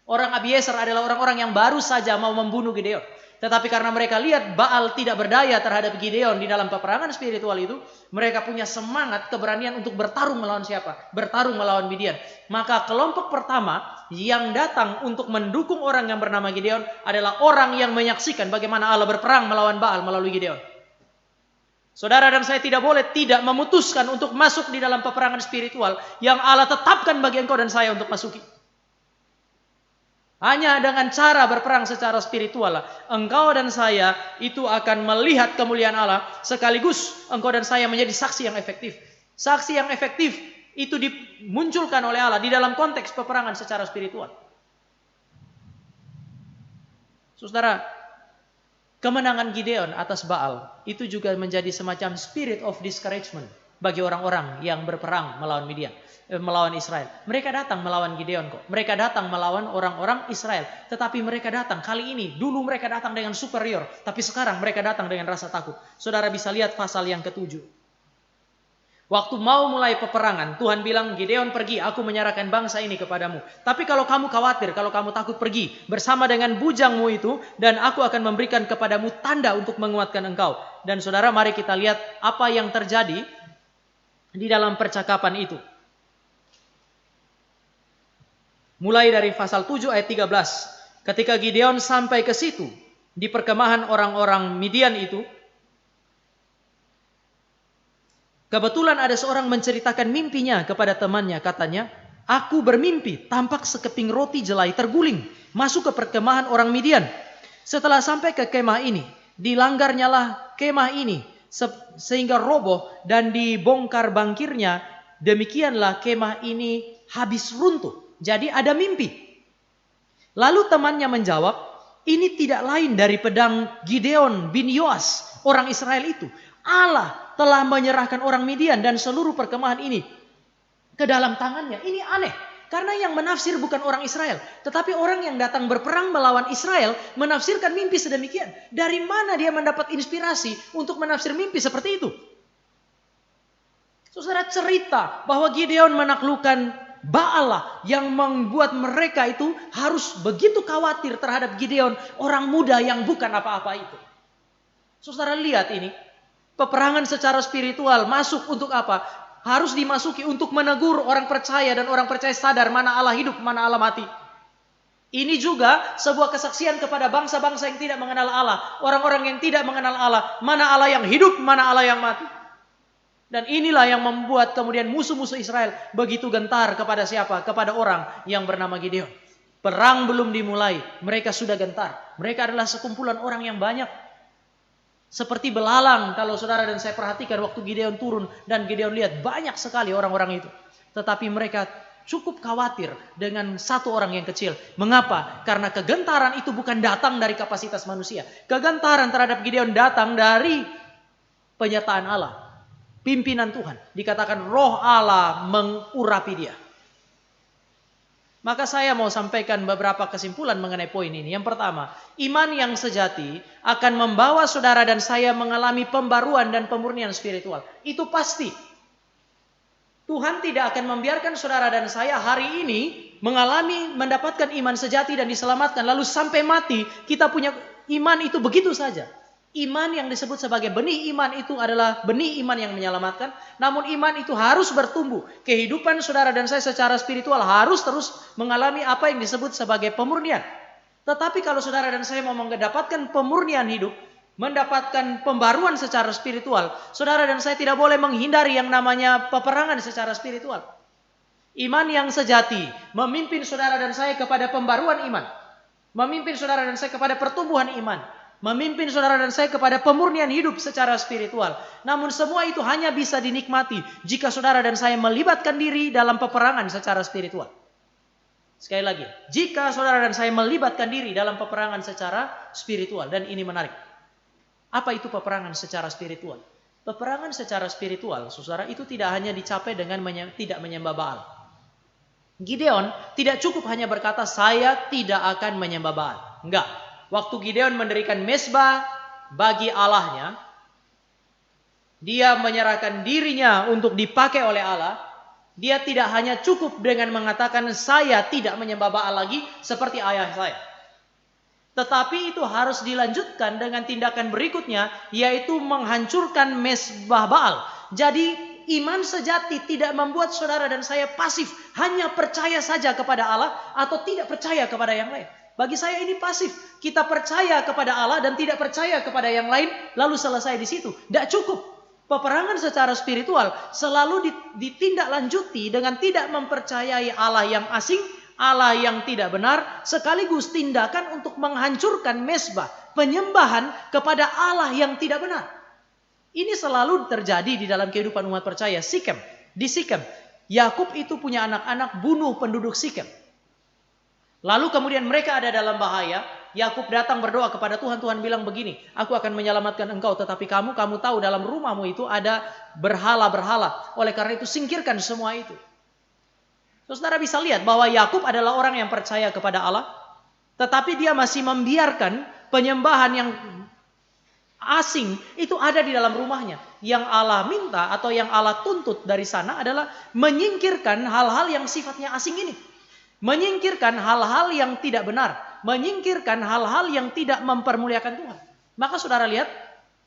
Orang Abiezer adalah orang-orang yang baru saja mau membunuh Gideon. Tetapi karena mereka lihat Baal tidak berdaya terhadap Gideon di dalam peperangan spiritual itu, mereka punya semangat, keberanian untuk bertarung melawan siapa? Bertarung melawan Midian. Maka kelompok pertama yang datang untuk mendukung orang yang bernama Gideon adalah orang yang menyaksikan bagaimana Allah berperang melawan Baal melalui Gideon. Saudara dan saya tidak boleh tidak memutuskan untuk masuk di dalam peperangan spiritual yang Allah tetapkan bagi engkau dan saya untuk masuki. Hanya dengan cara berperang secara spiritual lah, engkau dan saya itu akan melihat kemuliaan Allah, sekaligus engkau dan saya menjadi saksi yang efektif. Saksi yang efektif itu dimunculkan oleh Allah di dalam konteks peperangan secara spiritual. Saudara, kemenangan Gideon atas Baal itu juga menjadi semacam spirit of discouragement bagi orang-orang yang berperang melawan Israel. Mereka datang melawan Gideon kok. Mereka datang melawan orang-orang Israel. Tetapi mereka datang kali ini. Dulu mereka datang dengan superior. Tapi sekarang mereka datang dengan rasa takut. Saudara bisa lihat pasal yang ke-7. Waktu mau mulai peperangan, Tuhan bilang, Gideon pergi, aku menyerahkan bangsa ini kepadamu. Tapi kalau kamu khawatir, kalau kamu takut, pergi bersama dengan bujangmu itu, dan aku akan memberikan kepadamu tanda untuk menguatkan engkau. Dan saudara, mari kita lihat apa yang terjadi di dalam percakapan itu. Mulai dari pasal 7 ayat 13. Ketika Gideon sampai ke situ, di perkemahan orang-orang Midian itu, kebetulan ada seorang menceritakan mimpinya kepada temannya. Katanya, aku bermimpi tampak sekeping roti jelai terguling masuk ke perkemahan orang Midian. Setelah sampai ke kemah ini, dilanggarnyalah kemah ini sehingga roboh dan dibongkar bangkirnya. Demikianlah kemah ini habis runtuh. Jadi ada mimpi. Lalu temannya menjawab, ini tidak lain dari pedang Gideon bin Yoas, orang Israel itu. Allah telah menyerahkan orang Midian dan seluruh perkemahan ini ke dalam tangannya. Ini aneh. Karena yang menafsir bukan orang Israel. Tetapi orang yang datang berperang melawan Israel menafsirkan mimpi sedemikian. Dari mana dia mendapat inspirasi untuk menafsir mimpi seperti itu? Saudara, cerita bahwa Gideon menaklukkan Baal yang membuat mereka itu harus begitu khawatir terhadap Gideon, orang muda yang bukan apa-apa itu. Saudara lihat ini. Peperangan secara spiritual masuk untuk apa? Harus dimasuki untuk menegur orang percaya dan orang percaya sadar mana Allah hidup, mana Allah mati. Ini juga sebuah kesaksian kepada bangsa-bangsa yang tidak mengenal Allah. Orang-orang yang tidak mengenal Allah. Mana Allah yang hidup, mana Allah yang mati. Dan inilah yang membuat kemudian musuh-musuh Israel begitu gentar kepada siapa? Kepada orang yang bernama Gideon. Perang belum dimulai, mereka sudah gentar. Mereka adalah sekumpulan orang yang banyak. Seperti belalang kalau saudara dan saya perhatikan waktu Gideon turun dan Gideon lihat banyak sekali orang-orang itu. Tetapi mereka cukup khawatir dengan satu orang yang kecil. Mengapa? Karena kegentaran itu bukan datang dari kapasitas manusia. Kegentaran terhadap Gideon datang dari penyertaan Allah. Pimpinan Tuhan. Dikatakan roh Allah mengurapi dia. Maka saya mau sampaikan beberapa kesimpulan mengenai poin ini. Yang pertama, iman yang sejati akan membawa saudara dan saya mengalami pembaruan dan pemurnian spiritual. Itu pasti. Tuhan tidak akan membiarkan saudara dan saya hari ini mendapatkan iman sejati dan diselamatkan. Lalu sampai mati kita punya iman itu begitu saja. Iman yang disebut sebagai benih iman itu adalah benih iman yang menyelamatkan. Namun iman itu harus bertumbuh. Kehidupan saudara dan saya secara spiritual harus terus mengalami apa yang disebut sebagai pemurnian. Tetapi kalau saudara dan saya mau mendapatkan pemurnian hidup, mendapatkan pembaruan secara spiritual, saudara dan saya tidak boleh menghindari yang namanya peperangan secara spiritual. Iman yang sejati memimpin saudara dan saya kepada pembaruan iman. Memimpin saudara dan saya kepada pertumbuhan iman. Memimpin saudara dan saya kepada pemurnian hidup secara spiritual. Namun semua itu hanya bisa dinikmati jika saudara dan saya melibatkan diri dalam peperangan secara spiritual. Sekali lagi, jika saudara dan saya melibatkan diri dalam peperangan secara spiritual. Dan ini menarik. Apa itu peperangan secara spiritual? Peperangan secara spiritual, saudara, itu tidak hanya dicapai dengan tidak menyembah Baal. Gideon tidak cukup hanya berkata, saya tidak akan menyembah Baal. Enggak. Waktu Gideon mendirikan mezbah bagi Allahnya, dia menyerahkan dirinya untuk dipakai oleh Allah. Dia tidak hanya cukup dengan mengatakan saya tidak menyembah Baal lagi seperti ayah saya. Tetapi itu harus dilanjutkan dengan tindakan berikutnya, yaitu menghancurkan mezbah Baal. Jadi iman sejati tidak membuat saudara dan saya pasif, hanya percaya saja kepada Allah atau tidak percaya kepada yang lain. Bagi saya ini pasif. Kita percaya kepada Allah dan tidak percaya kepada yang lain, lalu selesai di situ. Tidak cukup. Peperangan secara spiritual selalu ditindaklanjuti dengan tidak mempercayai Allah yang asing, Allah yang tidak benar, sekaligus tindakan untuk menghancurkan mezbah, penyembahan kepada Allah yang tidak benar. Ini selalu terjadi di dalam kehidupan umat percaya. Di Sikem, Yakub itu punya anak-anak bunuh penduduk Sikem. Lalu kemudian mereka ada dalam bahaya. Yakub datang berdoa kepada Tuhan, Tuhan bilang begini, aku akan menyelamatkan engkau, tetapi kamu tahu dalam rumahmu itu ada berhala-berhala. Oleh karena itu singkirkan semua itu. Saudara bisa lihat bahwa Yakub adalah orang yang percaya kepada Allah, tetapi dia masih membiarkan penyembahan yang asing itu ada di dalam rumahnya. Yang Allah minta atau yang Allah tuntut dari sana adalah menyingkirkan hal-hal yang sifatnya asing ini. Menyingkirkan hal-hal yang tidak benar, menyingkirkan hal-hal yang tidak mempermuliakan Tuhan. Maka saudara lihat,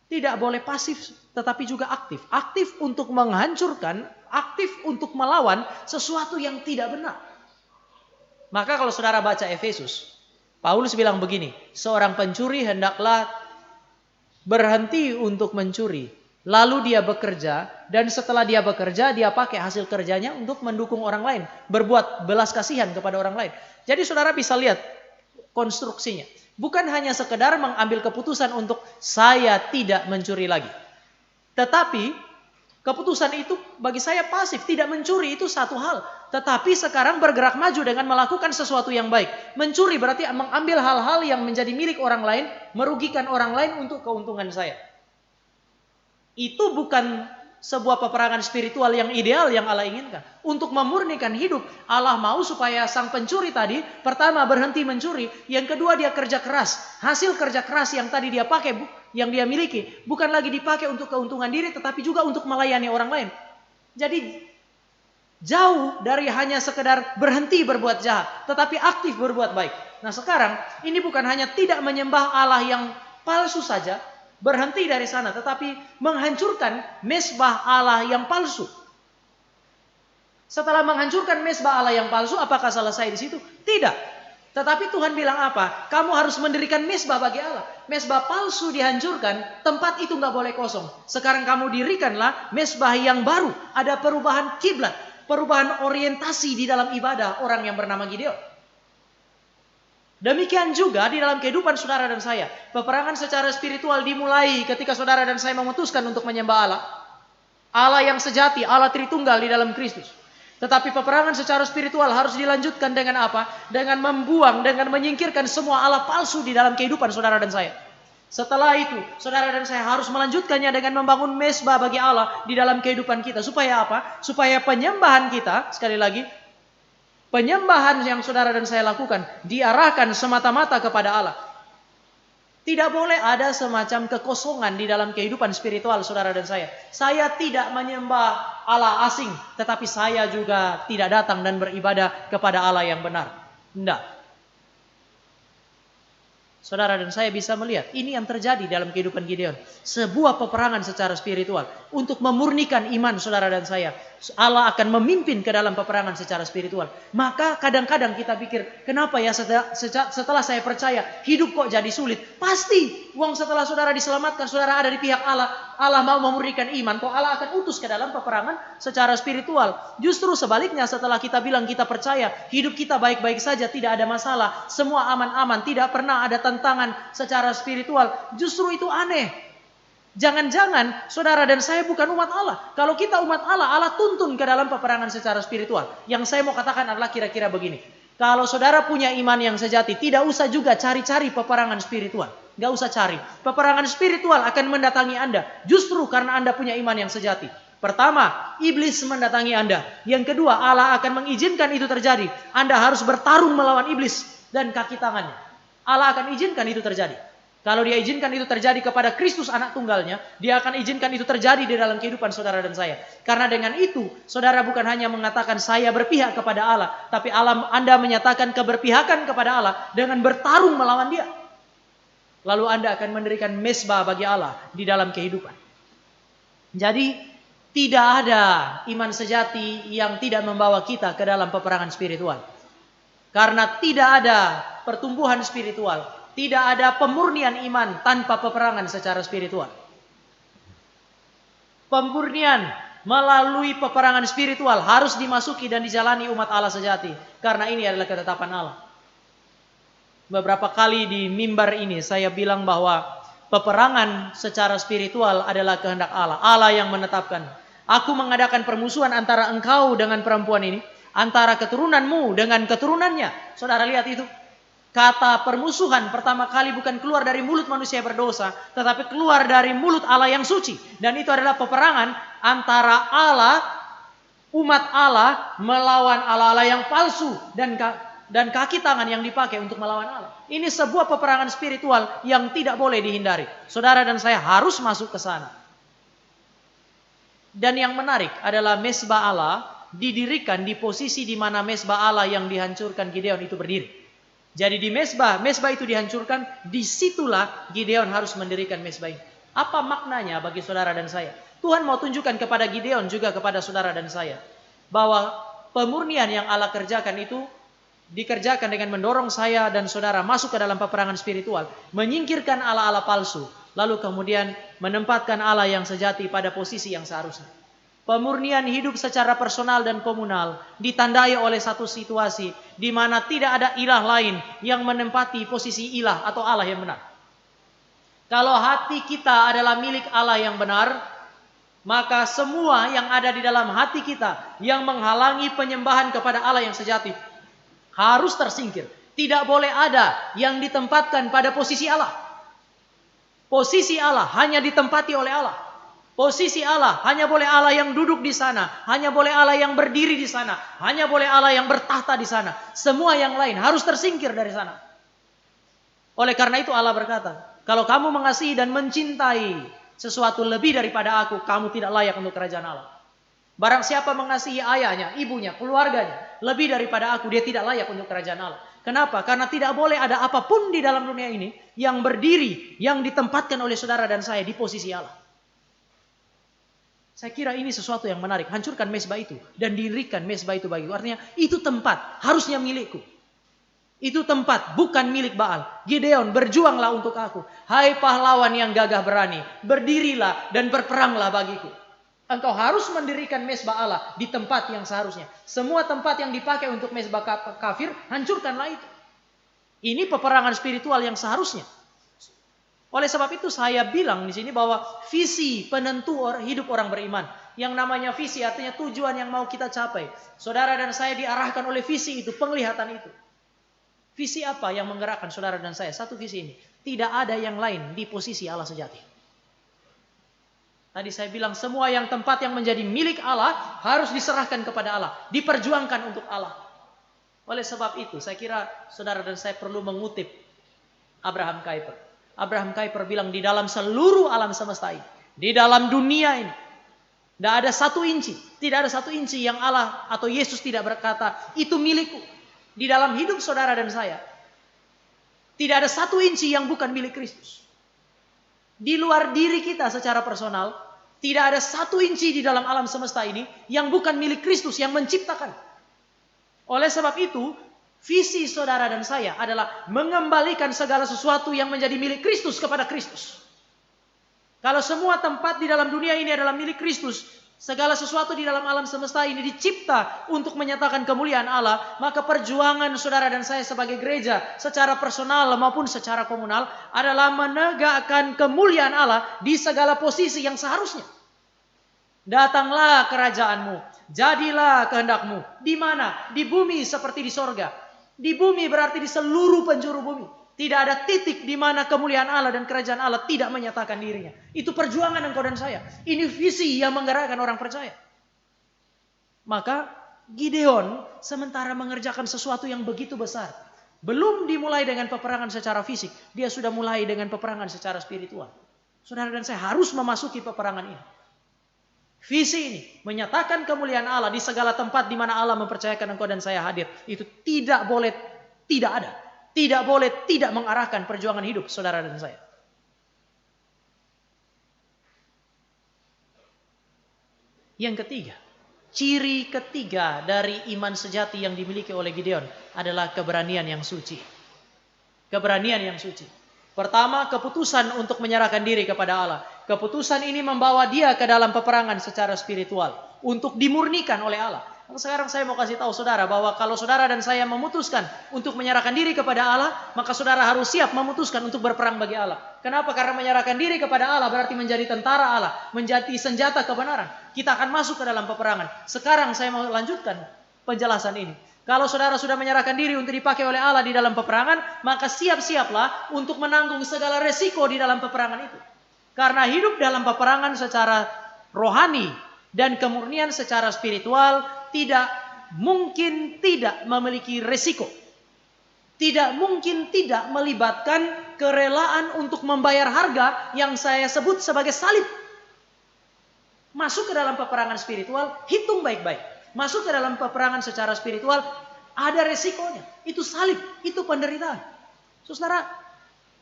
tidak boleh pasif tetapi juga aktif. Aktif untuk menghancurkan, aktif untuk melawan sesuatu yang tidak benar. Maka kalau saudara baca Efesus, Paulus bilang begini, seorang pencuri hendaklah berhenti untuk mencuri, lalu dia bekerja, dan setelah dia bekerja, dia pakai hasil kerjanya untuk mendukung orang lain, berbuat belas kasihan kepada orang lain. Jadi saudara bisa lihat konstruksinya. Bukan hanya sekedar mengambil keputusan untuk saya tidak mencuri lagi. Tetapi keputusan itu bagi saya pasif, tidak mencuri itu satu hal. Tetapi sekarang bergerak maju dengan melakukan sesuatu yang baik. Mencuri berarti mengambil hal-hal yang menjadi milik orang lain, merugikan orang lain untuk keuntungan saya. Itu bukan sebuah peperangan spiritual yang ideal yang Allah inginkan. Untuk memurnikan hidup, Allah mau supaya sang pencuri tadi, pertama berhenti mencuri, yang kedua dia kerja keras. Hasil kerja keras yang tadi dia pakai, yang dia miliki, bukan lagi dipakai untuk keuntungan diri, tetapi juga untuk melayani orang lain. Jadi jauh dari hanya sekedar berhenti berbuat jahat, tetapi aktif berbuat baik. Nah sekarang, ini bukan hanya tidak menyembah Allah yang palsu saja, berhenti dari sana, tetapi menghancurkan mezbah Allah yang palsu. Setelah menghancurkan mezbah Allah yang palsu, apakah selesai di situ? Tidak. Tetapi Tuhan bilang apa? Kamu harus mendirikan mezbah bagi Allah. Mezbah palsu dihancurkan, tempat itu nggak boleh kosong. Sekarang kamu dirikanlah mezbah yang baru. Ada perubahan kiblat, perubahan orientasi di dalam ibadah orang yang bernama Gideon. Demikian juga di dalam kehidupan saudara dan saya. Peperangan secara spiritual dimulai ketika saudara dan saya memutuskan untuk menyembah Allah. Allah yang sejati, Allah Tritunggal di dalam Kristus. Tetapi peperangan secara spiritual harus dilanjutkan dengan apa? Dengan membuang, dengan menyingkirkan semua Allah palsu di dalam kehidupan saudara dan saya. Setelah itu, saudara dan saya harus melanjutkannya dengan membangun mezbah bagi Allah di dalam kehidupan kita. Supaya apa? Supaya penyembahan kita, sekali lagi, penyembahan yang saudara dan saya lakukan diarahkan semata-mata kepada Allah. Tidak boleh ada semacam kekosongan di dalam kehidupan spiritual saudara dan saya. Saya tidak menyembah Allah asing, tetapi saya juga tidak datang dan beribadah kepada Allah yang benar. Tidak. Saudara dan saya bisa melihat ini yang terjadi dalam kehidupan Gideon. Sebuah peperangan secara spiritual untuk memurnikan iman saudara dan saya. Allah akan memimpin ke dalam peperangan secara spiritual. Maka kadang-kadang kita pikir, kenapa ya setelah saya percaya hidup kok jadi sulit? Pasti, setelah saudara diselamatkan, saudara ada di pihak Allah. Allah mau memurnikan iman, kok Allah akan utus ke dalam peperangan secara spiritual. Justru sebaliknya, setelah kita bilang kita percaya, hidup kita baik-baik saja, tidak ada masalah, semua aman-aman, tidak pernah ada tantangan secara spiritual. Justru itu aneh. Jangan-jangan saudara dan saya bukan umat Allah. Kalau kita umat Allah, Allah tuntun ke dalam peperangan secara spiritual. Yang saya mau katakan adalah kira-kira begini. Kalau saudara punya iman yang sejati, tidak usah juga cari-cari peperangan spiritual. Gak usah cari. Peperangan spiritual akan mendatangi Anda. Justru karena Anda punya iman yang sejati. Pertama, iblis mendatangi Anda. Yang kedua, Allah akan mengizinkan itu terjadi. Anda harus bertarung melawan iblis dan kaki tangannya. Allah akan izinkan itu terjadi. Kalau dia izinkan itu terjadi kepada Kristus anak tunggalnya, dia akan izinkan itu terjadi di dalam kehidupan saudara dan saya. Karena dengan itu, saudara bukan hanya mengatakan saya berpihak kepada Allah, tapi Anda menyatakan keberpihakan kepada Allah dengan bertarung melawan dia. Lalu Anda akan mendirikan mezbah bagi Allah di dalam kehidupan. Jadi, tidak ada iman sejati yang tidak membawa kita ke dalam peperangan spiritual. Karena tidak ada pertumbuhan spiritual, tidak ada pemurnian iman tanpa peperangan secara spiritual. Pemurnian melalui peperangan spiritual harus dimasuki dan dijalani umat Allah sejati. Karena ini adalah ketetapan Allah. Beberapa kali di mimbar ini saya bilang bahwa peperangan secara spiritual adalah kehendak Allah. Allah yang menetapkan. Aku mengadakan permusuhan antara engkau dengan perempuan ini, antara keturunanmu dengan keturunannya. Saudara lihat itu. Kata permusuhan pertama kali bukan keluar dari mulut manusia berdosa, tetapi keluar dari mulut Allah yang suci. Dan itu adalah peperangan antara Allah, umat Allah melawan Allah-Allah yang palsu dan kaki tangan yang dipakai untuk melawan Allah. Ini sebuah peperangan spiritual yang tidak boleh dihindari. Saudara dan saya harus masuk ke sana. Dan yang menarik adalah mezbah Allah didirikan di posisi di mana mezbah Allah yang dihancurkan Gideon itu berdiri. Jadi di mezbah itu dihancurkan, disitulah Gideon harus mendirikan mezbah ini. Apa maknanya bagi saudara dan saya? Tuhan mau tunjukkan kepada Gideon juga kepada saudara dan saya bahwa pemurnian yang Allah kerjakan itu dikerjakan dengan mendorong saya dan saudara masuk ke dalam peperangan spiritual, menyingkirkan Allah-Allah palsu, lalu kemudian menempatkan Allah yang sejati pada posisi yang seharusnya. Pemurnian hidup secara personal dan komunal ditandai oleh satu situasi di mana tidak ada ilah lain yang menempati posisi ilah atau Allah yang benar. Kalau hati kita adalah milik Allah yang benar, maka semua yang ada di dalam hati kita yang menghalangi penyembahan kepada Allah yang sejati harus tersingkir. Tidak boleh ada yang ditempatkan pada posisi Allah. Posisi Allah hanya ditempati oleh Allah. Posisi Allah hanya boleh Allah yang duduk di sana, hanya boleh Allah yang berdiri di sana, hanya boleh Allah yang bertahta di sana. Semua yang lain harus tersingkir dari sana. Oleh karena itu Allah berkata, kalau kamu mengasihi dan mencintai sesuatu lebih daripada aku, kamu tidak layak untuk kerajaan Allah. Barang siapa mengasihi ayahnya, ibunya, keluarganya lebih daripada aku, dia tidak layak untuk kerajaan Allah. Kenapa? Karena tidak boleh ada apapun di dalam dunia ini yang berdiri, yang ditempatkan oleh saudara dan saya di posisi Allah. Saya kira ini sesuatu yang menarik. Hancurkan mezbah itu dan dirikan mezbah itu bagiku. Artinya itu tempat harusnya milikku. Itu tempat bukan milik Baal. Gideon, berjuanglah untuk aku. Hai pahlawan yang gagah berani, berdirilah dan berperanglah bagiku. Engkau harus mendirikan mezbah Allah di tempat yang seharusnya. Semua tempat yang dipakai untuk mezbah kafir, hancurkanlah itu. Ini peperangan spiritual yang seharusnya. Oleh sebab itu saya bilang di sini bahwa visi penentu hidup orang beriman. Yang namanya visi artinya tujuan yang mau kita capai. Saudara dan saya diarahkan oleh visi itu, penglihatan itu. Visi apa yang menggerakkan saudara dan saya? Satu visi ini. Tidak ada yang lain di posisi Allah sejati. Tadi saya bilang semua yang tempat yang menjadi milik Allah harus diserahkan kepada Allah. Diperjuangkan untuk Allah. Oleh sebab itu saya kira saudara dan saya perlu mengutip Abraham Kuyper. Abraham Kuyper bilang di dalam seluruh alam semesta ini, di dalam dunia ini, tidak ada satu inci yang Allah atau Yesus tidak berkata, itu milikku. Di dalam hidup saudara dan saya, tidak ada satu inci yang bukan milik Kristus. Di luar diri kita secara personal, tidak ada satu inci di dalam alam semesta ini yang bukan milik Kristus yang menciptakan. Oleh sebab itu, visi saudara dan saya adalah mengembalikan segala sesuatu yang menjadi milik Kristus kepada Kristus. Kalau semua tempat di dalam dunia ini adalah milik Kristus, segala sesuatu di dalam alam semesta ini dicipta untuk menyatakan kemuliaan Allah, maka perjuangan saudara dan saya sebagai gereja secara personal maupun secara komunal adalah menegakkan kemuliaan Allah di segala posisi yang seharusnya. Datanglah kerajaanmu, jadilah kehendakmu. Di mana? Di bumi seperti di sorga. Di bumi berarti di seluruh penjuru bumi. Tidak ada titik di mana kemuliaan Allah dan kerajaan Allah tidak menyatakan dirinya. Itu perjuangan engkau dan saya. Ini visi yang menggerakkan orang percaya. Maka Gideon sementara mengerjakan sesuatu yang begitu besar. Belum dimulai dengan peperangan secara fisik. Dia sudah mulai dengan peperangan secara spiritual. Saudara dan saya harus memasuki peperangan ini. Visi ini menyatakan kemuliaan Allah di segala tempat di mana Allah mempercayakan engkau dan saya hadir. Itu tidak boleh tidak ada. Tidak boleh tidak mengarahkan perjuangan hidup saudara dan saya. Yang ketiga, ciri ketiga dari iman sejati yang dimiliki oleh Gideon adalah keberanian yang suci. Keberanian yang suci. Pertama, keputusan untuk menyerahkan diri kepada Allah. Keputusan ini membawa dia ke dalam peperangan secara spiritual untuk dimurnikan oleh Allah. Sekarang saya mau kasih tahu saudara bahwa kalau saudara dan saya memutuskan untuk menyerahkan diri kepada Allah, maka saudara harus siap memutuskan untuk berperang bagi Allah. Kenapa? Karena menyerahkan diri kepada Allah berarti menjadi tentara Allah, menjadi senjata kebenaran. Kita akan masuk ke dalam peperangan. Sekarang saya mau lanjutkan penjelasan ini. Kalau saudara sudah menyerahkan diri untuk dipakai oleh Allah di dalam peperangan, maka siap-siaplah untuk menanggung segala resiko di dalam peperangan itu. Karena hidup dalam peperangan secara rohani dan kemurnian secara spiritual tidak mungkin tidak memiliki resiko. Tidak mungkin tidak melibatkan kerelaan untuk membayar harga yang saya sebut sebagai salib. Masuk ke dalam peperangan spiritual, hitung baik-baik. Masuk ke dalam peperangan secara spiritual, ada resikonya. Itu salib, itu penderitaan. Saudara,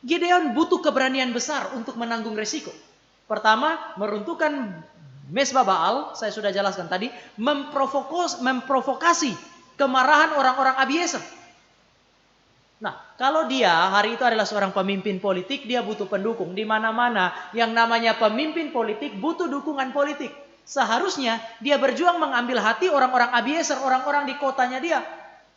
Gideon butuh keberanian besar untuk menanggung resiko. Pertama, meruntuhkan mesbah Baal, saya sudah jelaskan tadi, memprovokasi kemarahan orang-orang Abiezer. Nah, kalau dia hari itu adalah seorang pemimpin politik, dia butuh pendukung. Di mana-mana yang namanya pemimpin politik butuh dukungan politik. Seharusnya dia berjuang mengambil hati orang-orang Abiezer, orang-orang di kotanya dia.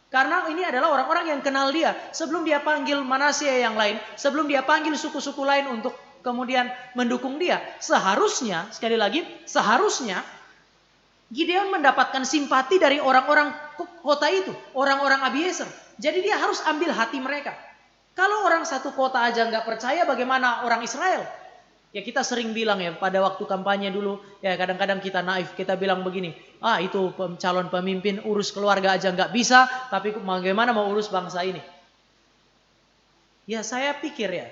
Karena ini adalah orang-orang yang kenal dia. Sebelum dia panggil Manasye yang lain, sebelum dia panggil suku-suku lain untuk kemudian mendukung dia. Seharusnya, sekali lagi, seharusnya Gideon mendapatkan simpati dari orang-orang kota itu, orang-orang Abiezer. Jadi dia harus ambil hati mereka. Kalau orang satu kota aja nggak percaya, bagaimana orang Israel? Ya kita sering bilang ya pada waktu kampanye dulu, ya kadang-kadang kita naif, kita bilang begini, itu calon pemimpin urus keluarga aja nggak bisa, tapi bagaimana mau urus bangsa ini? Ya saya pikir ya,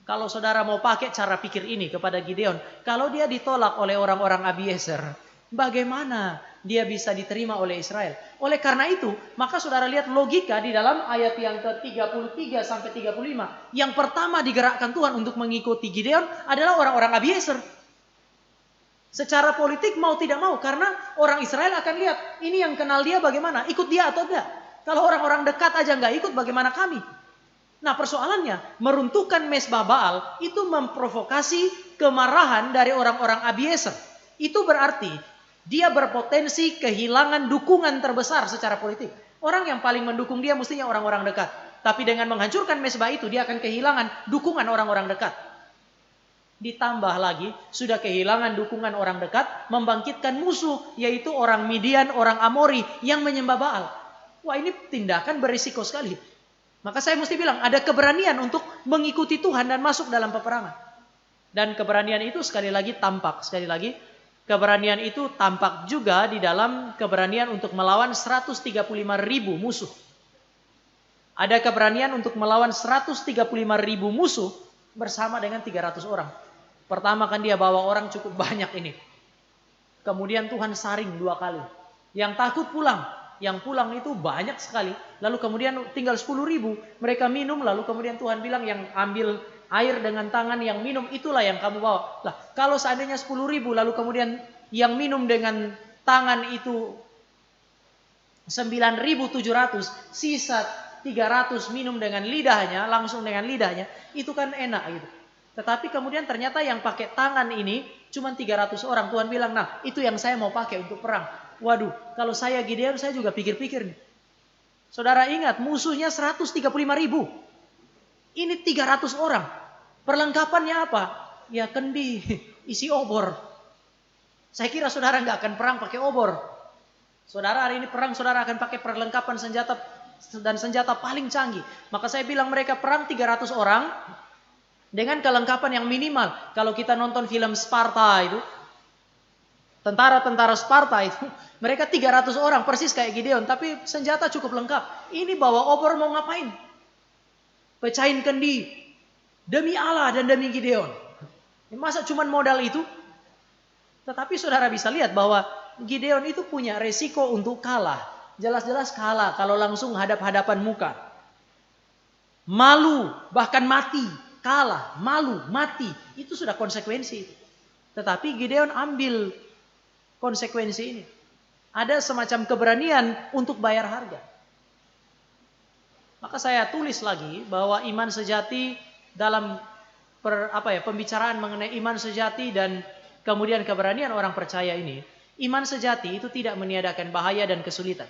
kalau saudara mau pakai cara pikir ini kepada Gideon, kalau dia ditolak oleh orang-orang Abiezer, bagaimana dia bisa diterima oleh Israel? Oleh karena itu, maka saudara lihat logika di dalam ayat yang ke-33 sampai 35. Yang pertama digerakkan Tuhan untuk mengikuti Gideon adalah orang-orang Abiezer. Secara politik mau tidak mau, karena orang Israel akan lihat, ini yang kenal dia bagaimana, ikut dia atau tidak. Kalau orang-orang dekat aja nggak ikut, bagaimana kami? Nah persoalannya, meruntuhkan mesbah Baal itu memprovokasi kemarahan dari orang-orang Abiezer. Itu berarti dia berpotensi kehilangan dukungan terbesar secara politik. Orang yang paling mendukung dia mestinya orang-orang dekat. Tapi dengan menghancurkan mesbah itu, dia akan kehilangan dukungan orang-orang dekat. Ditambah lagi, sudah kehilangan dukungan orang dekat, membangkitkan musuh, yaitu orang Midian, orang Amori yang menyembah Baal. Wah ini tindakan berisiko sekali. Maka saya mesti bilang, ada keberanian untuk mengikuti Tuhan dan masuk dalam peperangan. Dan keberanian itu sekali lagi tampak, keberanian itu tampak juga di dalam keberanian untuk melawan 135.000 musuh. Ada keberanian untuk melawan 135.000 musuh bersama dengan 300 orang. Pertama kan dia bawa orang cukup banyak ini. Kemudian Tuhan saring 2 kali. Yang takut pulang. Yang pulang itu banyak sekali. Lalu kemudian tinggal 10.000. Mereka minum, lalu kemudian Tuhan bilang yang ambil air dengan tangan yang minum itulah yang kamu bawa. Lah, kalau seandainya 10.000 lalu kemudian yang minum dengan tangan itu 9.700, sisa 300 minum dengan lidahnya, langsung dengan lidahnya, itu kan enak gitu. Tetapi kemudian ternyata yang pakai tangan ini cuma 300 orang. Tuhan bilang, nah itu yang saya mau pakai untuk perang. Waduh, kalau saya Gideon saya juga pikir-pikir nih. Saudara ingat musuhnya 135.000. Ini 300 orang. Perlengkapannya apa? Ya kendi, isi obor. Saya kira saudara nggak akan perang pakai obor. Saudara hari ini perang, saudara akan pakai perlengkapan senjata dan senjata paling canggih. Maka saya bilang mereka perang 300 orang dengan kelengkapan yang minimal. Kalau kita nonton film Sparta itu, tentara-tentara Sparta itu, mereka 300 orang persis kayak Gideon, tapi senjata cukup lengkap. Ini bawa obor mau ngapain? Pecahin kendi demi Allah dan demi Gideon. Masa cuma modal itu? Tetapi saudara bisa lihat bahwa Gideon itu punya resiko untuk kalah. Jelas-jelas kalah kalau langsung hadap-hadapan muka. Malu, bahkan mati. Kalah, malu, mati. Itu sudah konsekuensi. Tetapi Gideon ambil konsekuensi ini. Ada semacam keberanian untuk bayar harga. Maka saya tulis lagi bahwa iman sejati dalam pembicaraan mengenai iman sejati dan kemudian keberanian orang percaya ini, iman sejati itu tidak meniadakan bahaya dan kesulitan.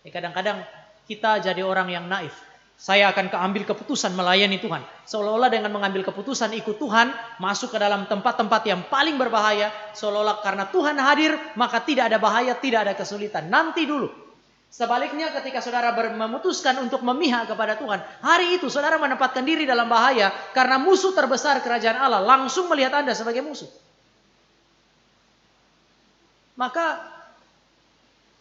Kadang-kadang kita jadi orang yang naif. Saya akan ambil keputusan melayani Tuhan. Seolah-olah dengan mengambil keputusan ikut Tuhan, masuk ke dalam tempat-tempat yang paling berbahaya. Seolah-olah karena Tuhan hadir, maka tidak ada bahaya, tidak ada kesulitan. Nanti dulu. Sebaliknya ketika saudara memutuskan untuk memihak kepada Tuhan, hari itu saudara menempatkan diri dalam bahaya karena musuh terbesar kerajaan Allah langsung melihat Anda sebagai musuh. Maka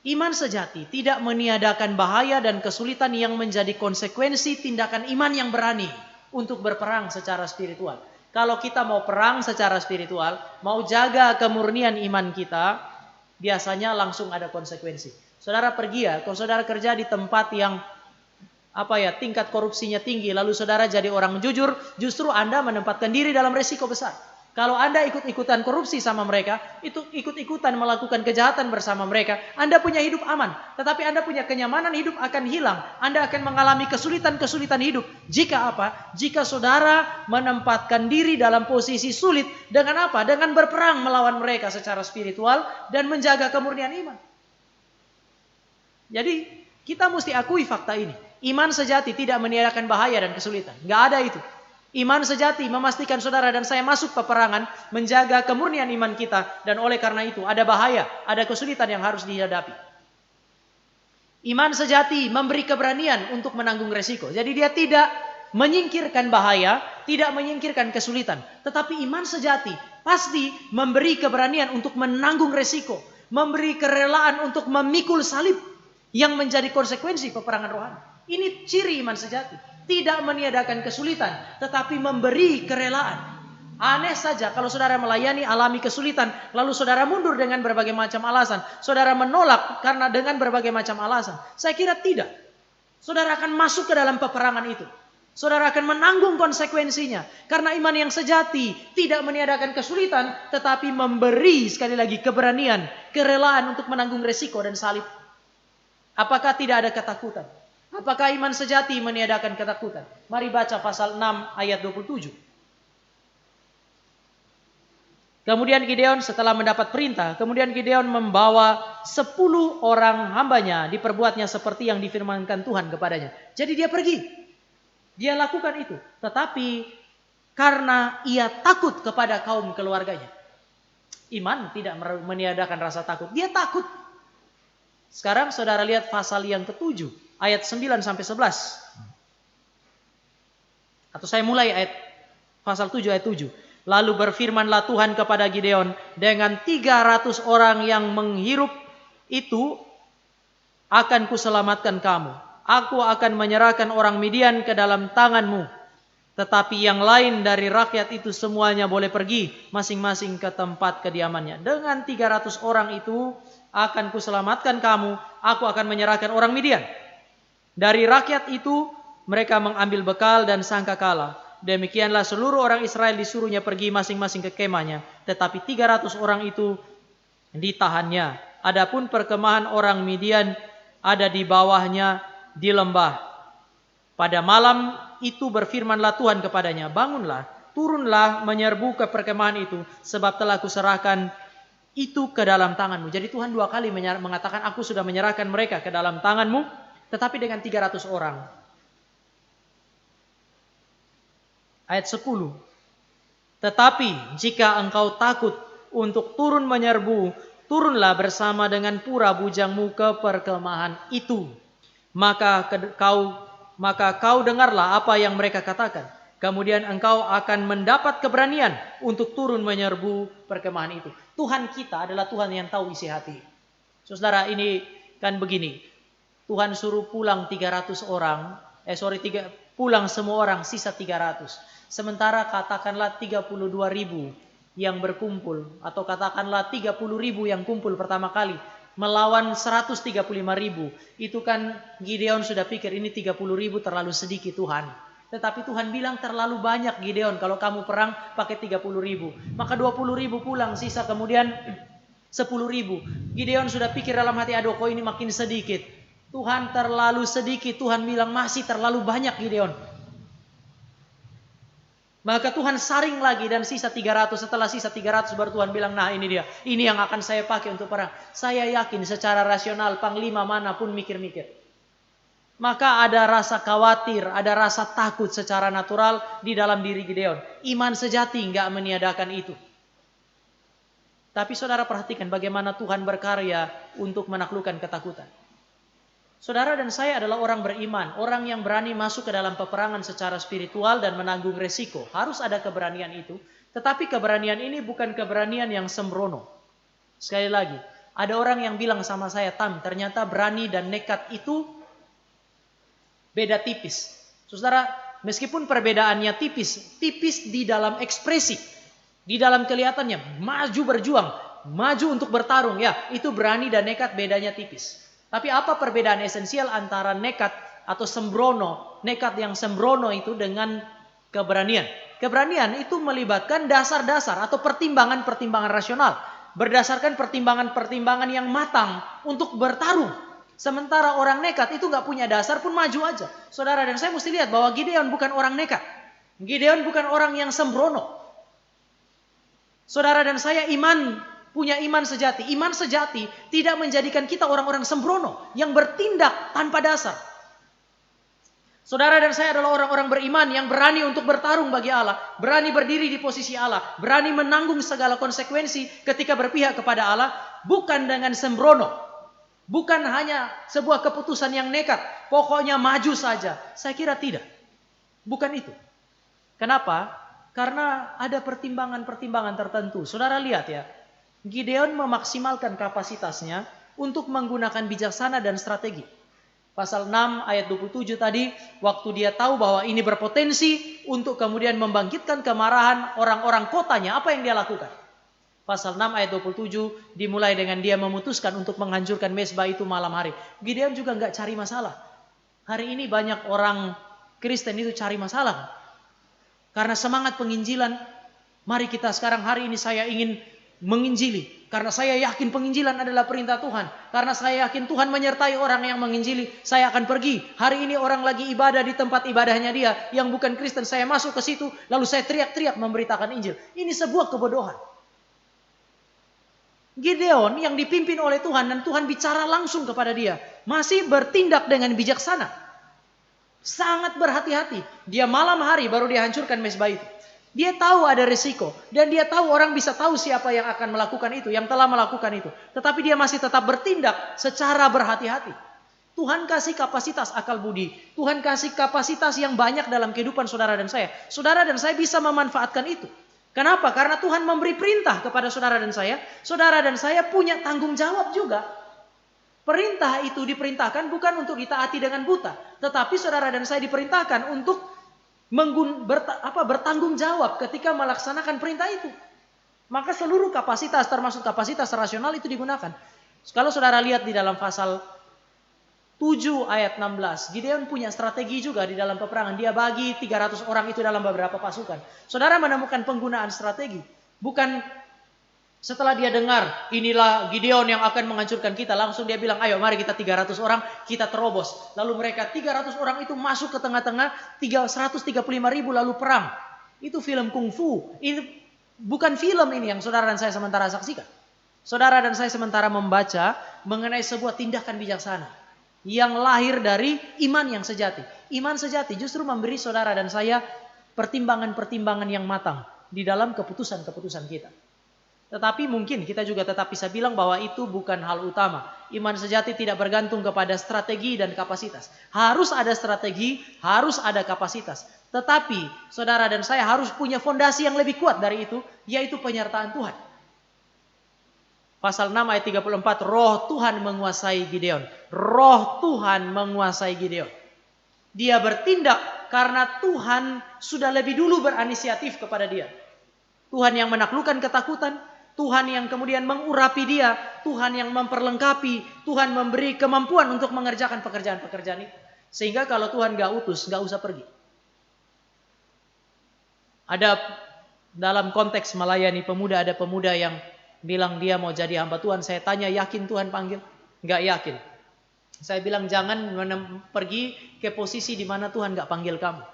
iman sejati tidak meniadakan bahaya dan kesulitan yang menjadi konsekuensi tindakan iman yang berani untuk berperang secara spiritual. Kalau kita mau perang secara spiritual, mau jaga kemurnian iman kita, biasanya langsung ada konsekuensi. Saudara pergi ya, kalau saudara kerja di tempat yang tingkat korupsinya tinggi, lalu saudara jadi orang jujur, justru Anda menempatkan diri dalam resiko besar. Kalau Anda ikut-ikutan korupsi sama mereka, itu ikut-ikutan melakukan kejahatan bersama mereka, Anda punya hidup aman. Tetapi Anda punya kenyamanan hidup akan hilang. Anda akan mengalami kesulitan-kesulitan hidup. Jika apa? Jika saudara menempatkan diri dalam posisi sulit, dengan apa? Dengan berperang melawan mereka secara spiritual dan menjaga kemurnian iman. Jadi kita mesti akui fakta ini. Iman sejati tidak meniadakan bahaya dan kesulitan. Nggak ada itu. Iman sejati memastikan saudara dan saya masuk peperangan, menjaga kemurnian iman kita, dan oleh karena itu ada bahaya, ada kesulitan yang harus dihadapi. Iman sejati memberi keberanian untuk menanggung resiko. Jadi dia tidak menyingkirkan bahaya, tidak menyingkirkan kesulitan. Tetapi iman sejati pasti memberi keberanian untuk menanggung resiko, memberi kerelaan untuk memikul salib yang menjadi konsekuensi peperangan rohani. Ini ciri iman sejati. Tidak meniadakan kesulitan, tetapi memberi kerelaan. Aneh saja kalau saudara melayani alami kesulitan, lalu saudara mundur dengan berbagai macam alasan. Saudara menolak karena dengan berbagai macam alasan. Saya kira tidak. Saudara akan masuk ke dalam peperangan itu. Saudara akan menanggung konsekuensinya. Karena iman yang sejati tidak meniadakan kesulitan, tetapi memberi sekali lagi keberanian, kerelaan untuk menanggung resiko dan salib. Apakah tidak ada ketakutan? Apakah iman sejati meniadakan ketakutan? Mari baca pasal 6 ayat 27. Kemudian Gideon setelah mendapat perintah, kemudian Gideon membawa 10 orang hambanya, diperbuatnya seperti yang difirmankan Tuhan kepadanya. Jadi dia pergi. Dia lakukan itu. Tetapi karena ia takut kepada kaum keluarganya. Iman tidak meniadakan rasa takut. Dia takut. Sekarang saudara lihat pasal yang ke-7. Ayat 9 sampai 11. Atau saya mulai ayat pasal 7 ayat 7. Lalu berfirmanlah Tuhan kepada Gideon, dengan 300 orang yang menghirup itu akan kuselamatkan kamu. Aku akan menyerahkan orang Midian ke dalam tanganmu. Tetapi yang lain dari rakyat itu semuanya boleh pergi masing-masing ke tempat kediamannya. Dengan 300 orang itu akan kuselamatkan kamu. Aku akan menyerahkan orang Midian. Dari rakyat itu mereka mengambil bekal dan sangkakala. Demikianlah seluruh orang Israel disuruhnya pergi masing-masing ke kemahnya. Tetapi 300 orang itu ditahannya. Adapun perkemahan orang Midian ada di bawahnya di lembah. Pada malam itu berfirmanlah Tuhan kepadanya, bangunlah, turunlah menyerbu ke perkemahan itu, sebab telah kuserahkan itu ke dalam tanganmu. Jadi Tuhan 2 kali mengatakan, aku sudah menyerahkan mereka ke dalam tanganmu. Tetapi dengan 300 orang. Ayat 10. Tetapi jika engkau takut untuk turun menyerbu, turunlah bersama dengan pura bujangmu ke perkemahan itu. Maka kau dengarlah apa yang mereka katakan. Kemudian engkau akan mendapat keberanian untuk turun menyerbu perkemahan itu. Tuhan kita adalah Tuhan yang tahu isi hati. Saudara, ini kan begini. Tuhan suruh pulang 300 orang, pulang semua orang, sisa 300. Sementara katakanlah 32.000 yang berkumpul, atau katakanlah 30.000 yang kumpul pertama kali, melawan 135.000. Itu kan Gideon sudah pikir ini 30.000 terlalu sedikit Tuhan. Tetapi Tuhan bilang terlalu banyak Gideon, kalau kamu perang pakai 30.000. Maka 20.000 pulang, sisa kemudian 10.000. Gideon sudah pikir dalam hati, aduh kok ini makin sedikit. Tuhan terlalu sedikit. Tuhan bilang masih terlalu banyak Gideon. Maka Tuhan saring lagi dan sisa 300. Setelah sisa 300 baru Tuhan bilang, nah ini dia. Ini yang akan saya pakai untuk perang. Saya yakin secara rasional panglima manapun mikir-mikir. Maka ada rasa khawatir, ada rasa takut secara natural di dalam diri Gideon. Iman sejati enggak meniadakan itu. Tapi saudara perhatikan bagaimana Tuhan berkarya untuk menaklukkan ketakutan. Saudara dan saya adalah orang beriman, orang yang berani masuk ke dalam peperangan secara spiritual dan menanggung resiko. Harus ada keberanian itu, tetapi keberanian ini bukan keberanian yang sembrono. Sekali lagi, ada orang yang bilang sama saya, Tam, ternyata berani dan nekat itu beda tipis. Saudara, meskipun perbedaannya tipis di dalam ekspresi, di dalam kelihatannya, maju berjuang, maju untuk bertarung, ya, itu berani dan nekat bedanya tipis. Tapi apa perbedaan esensial antara nekat atau sembrono, nekat yang sembrono itu dengan keberanian? Keberanian itu melibatkan dasar-dasar atau pertimbangan-pertimbangan rasional, berdasarkan pertimbangan-pertimbangan yang matang untuk bertarung. Sementara orang nekat itu gak punya dasar pun maju aja. Saudara dan saya mesti lihat bahwa Gideon bukan orang nekat. Gideon bukan orang yang sembrono. Saudara dan saya punya iman sejati. Iman sejati tidak menjadikan kita orang-orang sembrono yang bertindak tanpa dasar. Saudara dan saya adalah orang-orang beriman yang berani untuk bertarung bagi Allah, berani berdiri di posisi Allah, berani menanggung segala konsekuensi ketika berpihak kepada Allah, bukan dengan sembrono, bukan hanya sebuah keputusan yang nekat, pokoknya maju saja. Saya kira tidak, bukan itu. Kenapa? Karena ada pertimbangan-pertimbangan tertentu. Saudara lihat ya, Gideon memaksimalkan kapasitasnya untuk menggunakan bijaksana dan strategi. Pasal 6 ayat 27 tadi, waktu dia tahu bahwa ini berpotensi untuk kemudian membangkitkan kemarahan orang-orang kotanya, apa yang dia lakukan? Pasal 6 ayat 27 dimulai dengan dia memutuskan untuk menghancurkan mezbah itu malam hari. Gideon juga nggak cari masalah. Hari ini banyak orang Kristen itu cari masalah. Karena semangat penginjilan, mari kita sekarang hari ini saya ingin menginjili. Karena saya yakin penginjilan adalah perintah Tuhan. Karena saya yakin Tuhan menyertai orang yang menginjili. Saya akan pergi. Hari ini orang lagi ibadah di tempat ibadahnya dia. Yang bukan Kristen. Saya masuk ke situ. Lalu saya teriak-teriak memberitakan Injil. Ini sebuah kebodohan. Gideon yang dipimpin oleh Tuhan. Dan Tuhan bicara langsung kepada dia. Masih bertindak dengan bijaksana. Sangat berhati-hati. Dia malam hari baru dia hancurkan mezbah itu. Dia tahu ada risiko. Dan dia tahu orang bisa tahu siapa yang akan melakukan itu. Yang telah melakukan itu. Tetapi dia masih tetap bertindak secara berhati-hati. Tuhan kasih kapasitas akal budi. Tuhan kasih kapasitas yang banyak dalam kehidupan saudara dan saya. Saudara dan saya bisa memanfaatkan itu. Kenapa? Karena Tuhan memberi perintah kepada saudara dan saya. Saudara dan saya punya tanggung jawab juga. Perintah itu diperintahkan bukan untuk ditaati dengan buta. Tetapi saudara dan saya diperintahkan untuk bertanggung jawab ketika melaksanakan perintah itu. Maka seluruh kapasitas termasuk kapasitas rasional itu digunakan. Kalau saudara lihat di dalam pasal 7 ayat 16, Gideon punya strategi juga di dalam peperangan. Dia bagi 300 orang itu dalam beberapa pasukan. Saudara menemukan penggunaan strategi. Bukan setelah dia dengar inilah Gideon yang akan menghancurkan kita, langsung dia bilang ayo mari kita 300 orang kita terobos. Lalu mereka 300 orang itu masuk ke tengah-tengah, 135.000 lalu perang. Itu film kungfu. Ini bukan film ini yang saudara dan saya sementara saksikan. Saudara dan saya sementara membaca mengenai sebuah tindakan bijaksana yang lahir dari iman yang sejati. Iman sejati justru memberi saudara dan saya pertimbangan-pertimbangan yang matang di dalam keputusan-keputusan kita. Tetapi mungkin kita juga tetap bisa bilang bahwa itu bukan hal utama. Iman sejati tidak bergantung kepada strategi dan kapasitas. Harus ada strategi, harus ada kapasitas. Tetapi saudara dan saya harus punya fondasi yang lebih kuat dari itu, yaitu penyertaan Tuhan. Pasal 6 ayat 34, roh Tuhan menguasai Gideon. Roh Tuhan menguasai Gideon. Dia bertindak karena Tuhan sudah lebih dulu berinisiatif kepada dia. Tuhan yang menaklukkan ketakutan, Tuhan yang kemudian mengurapi dia, Tuhan yang memperlengkapi, Tuhan memberi kemampuan untuk mengerjakan pekerjaan-pekerjaan itu. Sehingga kalau Tuhan gak utus, gak usah pergi. Ada dalam konteks melayani pemuda, ada pemuda yang bilang dia mau jadi hamba Tuhan. Saya tanya, yakin Tuhan panggil? Gak yakin. Saya bilang jangan pergi ke posisi di mana Tuhan gak panggil kamu.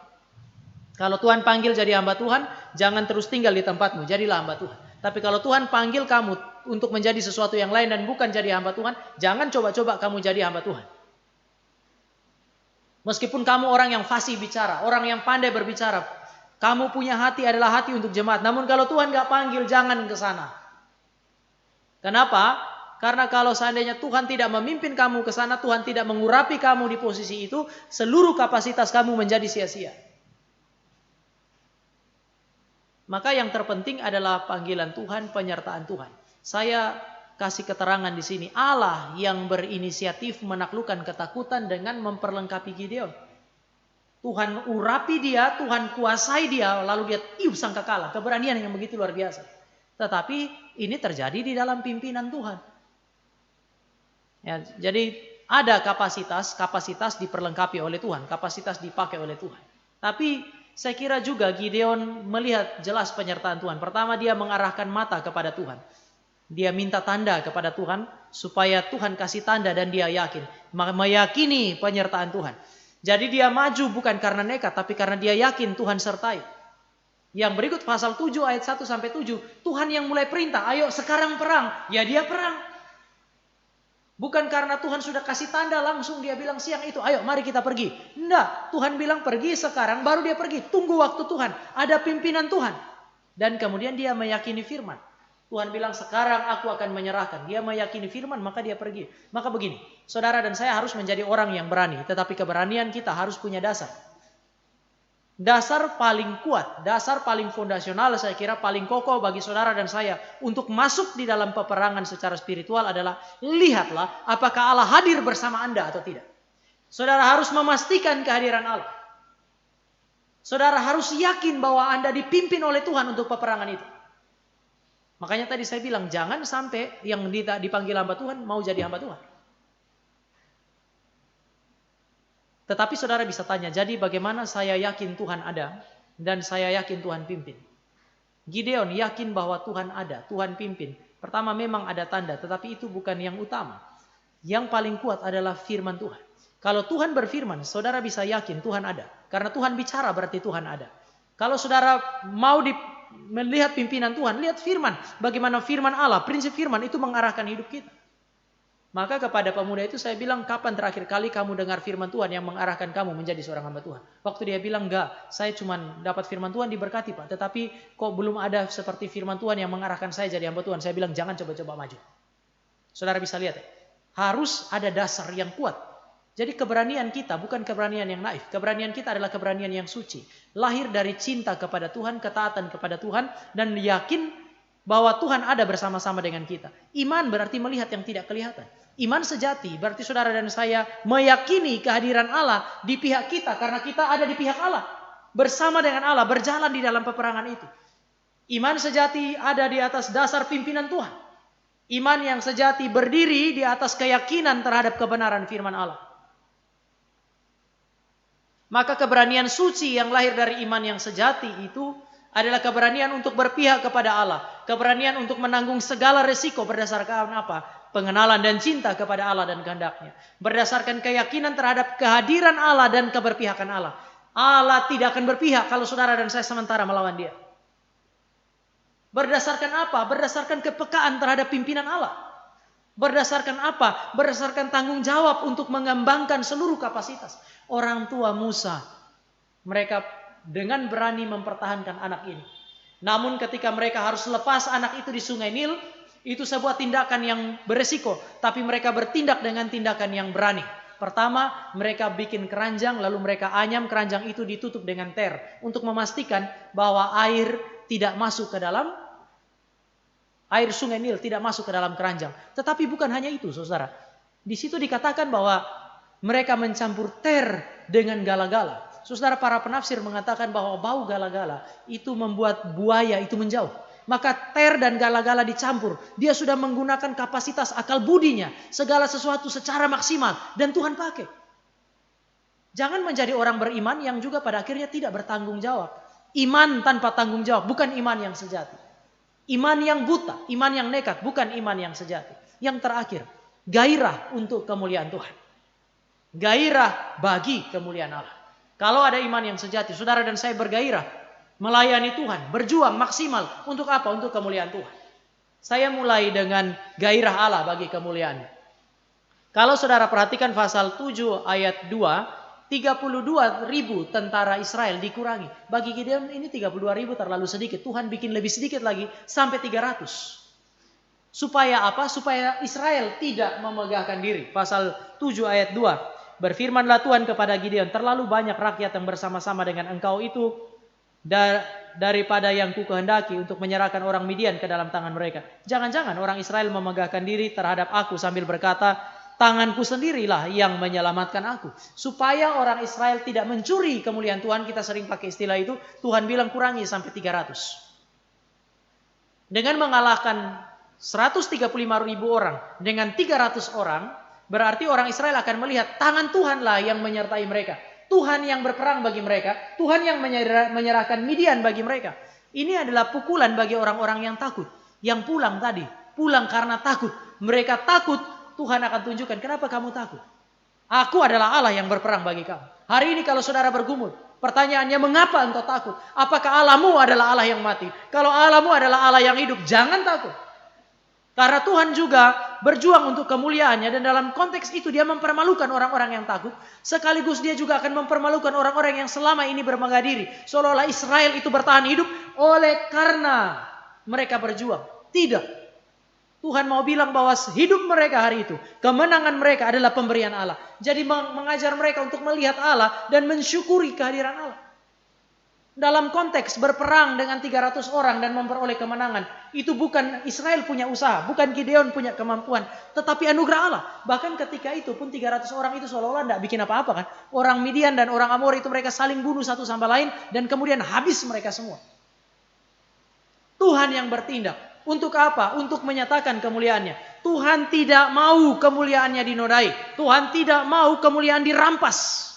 Kalau Tuhan panggil jadi hamba Tuhan, jangan terus tinggal di tempatmu, jadilah hamba Tuhan. Tapi kalau Tuhan panggil kamu untuk menjadi sesuatu yang lain dan bukan jadi hamba Tuhan, jangan coba-coba kamu jadi hamba Tuhan. Meskipun kamu orang yang fasih bicara, orang yang pandai berbicara, kamu punya hati adalah hati untuk jemaat. Namun kalau Tuhan gak panggil, jangan ke sana. Kenapa? Karena kalau seandainya Tuhan tidak memimpin kamu ke sana, Tuhan tidak mengurapi kamu di posisi itu, seluruh kapasitas kamu menjadi sia-sia. Maka yang terpenting adalah panggilan Tuhan, penyertaan Tuhan. Saya kasih keterangan di sini, Allah yang berinisiatif menaklukkan ketakutan dengan memperlengkapi Gideon. Tuhan urapi dia, Tuhan kuasai dia, lalu dia tiup sangkakala, keberanian yang begitu luar biasa. Tetapi ini terjadi di dalam pimpinan Tuhan. Ya, jadi ada kapasitas diperlengkapi oleh Tuhan, kapasitas dipakai oleh Tuhan. Tapi saya kira juga Gideon melihat jelas penyertaan Tuhan. Pertama, dia mengarahkan mata kepada Tuhan. Dia minta tanda kepada Tuhan supaya Tuhan kasih tanda dan dia yakin, meyakini penyertaan Tuhan. Jadi dia maju bukan karena nekat, tapi karena dia yakin Tuhan sertai. Yang berikut pasal 7 ayat 1 sampai 7, Tuhan yang mulai perintah, ayo sekarang perang. Ya dia perang. Bukan karena Tuhan sudah kasih tanda langsung dia bilang siang itu, ayo mari kita pergi. Enggak, Tuhan bilang pergi sekarang, baru dia pergi. Tunggu waktu Tuhan, ada pimpinan Tuhan. Dan kemudian dia meyakini firman. Tuhan bilang sekarang aku akan menyerahkan. Dia meyakini firman, maka dia pergi. Maka begini, saudara dan saya harus menjadi orang yang berani. Tetapi keberanian kita harus punya dasar. Dasar paling kuat, dasar paling fondasional, saya kira paling kokoh bagi saudara dan saya untuk masuk di dalam peperangan secara spiritual adalah, lihatlah apakah Allah hadir bersama Anda atau tidak. Saudara harus memastikan kehadiran Allah. Saudara harus yakin bahwa Anda dipimpin oleh Tuhan untuk peperangan itu. Makanya tadi saya bilang jangan sampai yang dipanggil hamba Tuhan mau jadi hamba Tuhan. Tetapi saudara bisa tanya, jadi bagaimana saya yakin Tuhan ada dan saya yakin Tuhan pimpin? Gideon yakin bahwa Tuhan ada, Tuhan pimpin. Pertama memang ada tanda, tetapi itu bukan yang utama. Yang paling kuat adalah firman Tuhan. Kalau Tuhan berfirman, saudara bisa yakin Tuhan ada. Karena Tuhan bicara berarti Tuhan ada. Kalau saudara mau melihat pimpinan Tuhan, lihat firman. Bagaimana firman Allah, prinsip firman itu mengarahkan hidup kita. Maka kepada pemuda itu saya bilang, kapan terakhir kali kamu dengar firman Tuhan yang mengarahkan kamu menjadi seorang hamba Tuhan? Waktu dia bilang, enggak, saya cuma dapat firman Tuhan diberkati Pak. Tetapi kok belum ada seperti firman Tuhan yang mengarahkan saya jadi hamba Tuhan. Saya bilang, jangan coba-coba maju. Saudara bisa lihat ya, harus ada dasar yang kuat. Jadi keberanian kita bukan keberanian yang naif. Keberanian kita adalah keberanian yang suci. Lahir dari cinta kepada Tuhan, ketaatan kepada Tuhan, dan yakin bahwa Tuhan ada bersama-sama dengan kita. Iman berarti melihat yang tidak kelihatan. Iman sejati berarti saudara dan saya meyakini kehadiran Allah di pihak kita. Karena kita ada di pihak Allah. Bersama dengan Allah, berjalan di dalam peperangan itu. Iman sejati ada di atas dasar pimpinan Tuhan. Iman yang sejati berdiri di atas keyakinan terhadap kebenaran firman Allah. Maka keberanian suci yang lahir dari iman yang sejati itu adalah keberanian untuk berpihak kepada Allah. Keberanian untuk menanggung segala resiko berdasarkan apa? Pengenalan dan cinta kepada Allah dan kehendak-Nya. Berdasarkan keyakinan terhadap kehadiran Allah dan keberpihakan Allah. Allah tidak akan berpihak kalau saudara dan saya sementara melawan Dia. Berdasarkan apa? Berdasarkan kepekaan terhadap pimpinan Allah. Berdasarkan apa? Berdasarkan tanggung jawab untuk mengembangkan seluruh kapasitas. Orang tua Musa, mereka dengan berani mempertahankan anak ini. Namun ketika mereka harus lepas anak itu di sungai Nil, itu sebuah tindakan yang beresiko. Tapi mereka bertindak dengan tindakan yang berani. Pertama, mereka bikin keranjang, lalu mereka anyam keranjang itu ditutup dengan ter. Untuk memastikan bahwa air tidak masuk ke dalam, air sungai Nil tidak masuk ke dalam keranjang. Tetapi bukan hanya itu, saudara. Di situ dikatakan bahwa mereka mencampur ter dengan gala-gala. Saudara, para penafsir mengatakan bahwa bau gala-gala itu membuat buaya itu menjauh. Maka ter dan gala-gala dicampur. Dia sudah menggunakan kapasitas akal budinya. Segala sesuatu secara maksimal. Dan Tuhan pakai. Jangan menjadi orang beriman yang juga pada akhirnya tidak bertanggung jawab. Iman tanpa tanggung jawab bukan iman yang sejati. Iman yang buta, iman yang nekat, bukan iman yang sejati. Yang terakhir, gairah untuk kemuliaan Tuhan. Gairah bagi kemuliaan Allah. Kalau ada iman yang sejati, saudara dan saya bergairah melayani Tuhan, berjuang maksimal untuk apa? Untuk kemuliaan Tuhan. Saya mulai dengan gairah Allah bagi kemuliaan. Kalau saudara perhatikan pasal 7 ayat 2, 32.000 tentara Israel dikurangi. Bagi Gideon ini 32.000 terlalu sedikit. Tuhan bikin lebih sedikit lagi sampai 300. Supaya apa? Supaya Israel tidak memegahkan diri. Pasal 7 ayat 2. Berfirmanlah Tuhan kepada Gideon, terlalu banyak rakyat yang bersama-sama dengan engkau itu daripada yang ku kehendaki untuk menyerahkan orang Midian ke dalam tangan mereka. Jangan-jangan orang Israel memegahkan diri terhadap aku sambil berkata, tanganku sendirilah yang menyelamatkan aku. Supaya orang Israel tidak mencuri kemuliaan Tuhan, kita sering pakai istilah itu, Tuhan bilang kurangi sampai 300. Dengan mengalahkan 135.000 orang dengan 300 orang, berarti orang Israel akan melihat tangan Tuhanlah yang menyertai mereka. Tuhan yang berperang bagi mereka, Tuhan yang menyerahkan Midian bagi mereka. Ini adalah pukulan bagi orang-orang yang takut. Yang pulang tadi, pulang karena takut. Mereka takut, Tuhan akan tunjukkan, kenapa kamu takut? Aku adalah Allah yang berperang bagi kamu. Hari ini kalau saudara bergumul, pertanyaannya mengapa engkau takut? Apakah Allahmu adalah Allah yang mati? Kalau Allahmu adalah Allah yang hidup, jangan takut. Karena Tuhan juga berjuang untuk kemuliaannya, dan dalam konteks itu dia mempermalukan orang-orang yang takut. Sekaligus dia juga akan mempermalukan orang-orang yang selama ini bermegah diri. Seolah-olah Israel itu bertahan hidup oleh karena mereka berjuang. Tidak. Tuhan mau bilang bahwa hidup mereka hari itu, kemenangan mereka adalah pemberian Allah. Jadi mengajar mereka untuk melihat Allah dan mensyukuri kehadiran Allah. Dalam konteks berperang dengan 300 orang dan memperoleh kemenangan, itu bukan Israel punya usaha, bukan Gideon punya kemampuan, tetapi anugerah Allah. Bahkan ketika itu pun 300 orang itu seolah-olah tidak bikin apa-apa kan. Orang Midian dan orang Amor itu mereka saling bunuh satu sama lain dan kemudian habis mereka semua. Tuhan yang bertindak. Untuk apa? Untuk menyatakan kemuliaannya. Tuhan tidak mau kemuliaannya dinodai. Tuhan tidak mau kemuliaan dirampas.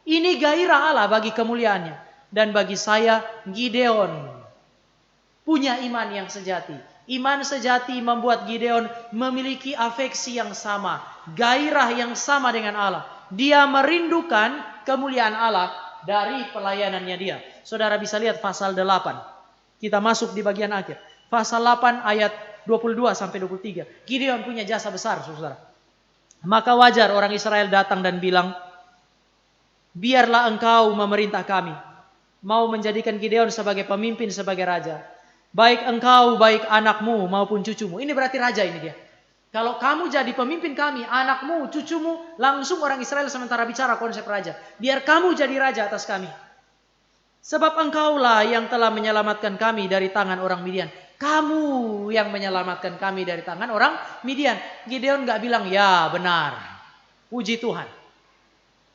Ini gairah Allah bagi kemuliaannya. Dan bagi saya, Gideon punya iman yang sejati. Iman sejati membuat Gideon memiliki afeksi yang sama, gairah yang sama dengan Allah. Dia merindukan kemuliaan Allah dari pelayanannya dia. Saudara bisa lihat pasal 8. Kita masuk di bagian akhir. Pasal 8 ayat 22 sampai 23. Gideon punya jasa besar, saudara. Maka wajar orang Israel datang dan bilang, biarlah engkau memerintah kami. Mau menjadikan Gideon sebagai pemimpin, sebagai raja. Baik engkau, baik anakmu maupun cucumu. Ini berarti raja ini dia. Kalau kamu jadi pemimpin kami, anakmu, cucumu, langsung orang Israel sementara bicara konsep raja. Biar kamu jadi raja atas kami. Sebab engkaulah yang telah menyelamatkan kami dari tangan orang Midian. Kamu yang menyelamatkan kami dari tangan orang Midian. Gideon gak bilang, ya benar. Puji Tuhan.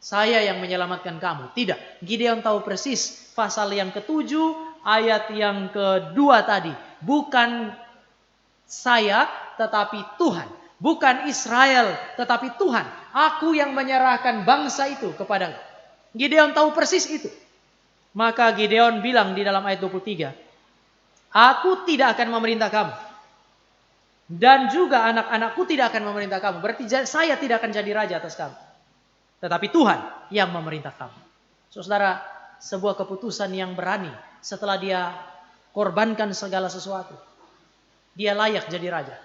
Saya yang menyelamatkan kamu. Tidak. Gideon tahu persis pasal yang ke-7 ayat yang kedua tadi. Bukan saya tetapi Tuhan. Bukan Israel tetapi Tuhan. Aku yang menyerahkan bangsa itu kepada Gideon tahu persis itu. Maka Gideon bilang di dalam ayat 23. Aku tidak akan memerintah kamu. Dan juga anak-anakku tidak akan memerintah kamu. Berarti saya tidak akan jadi raja atas kamu. Tetapi Tuhan yang memerintah kamu. Saudara, sebuah keputusan yang berani setelah dia korbankan segala sesuatu. Dia layak jadi raja.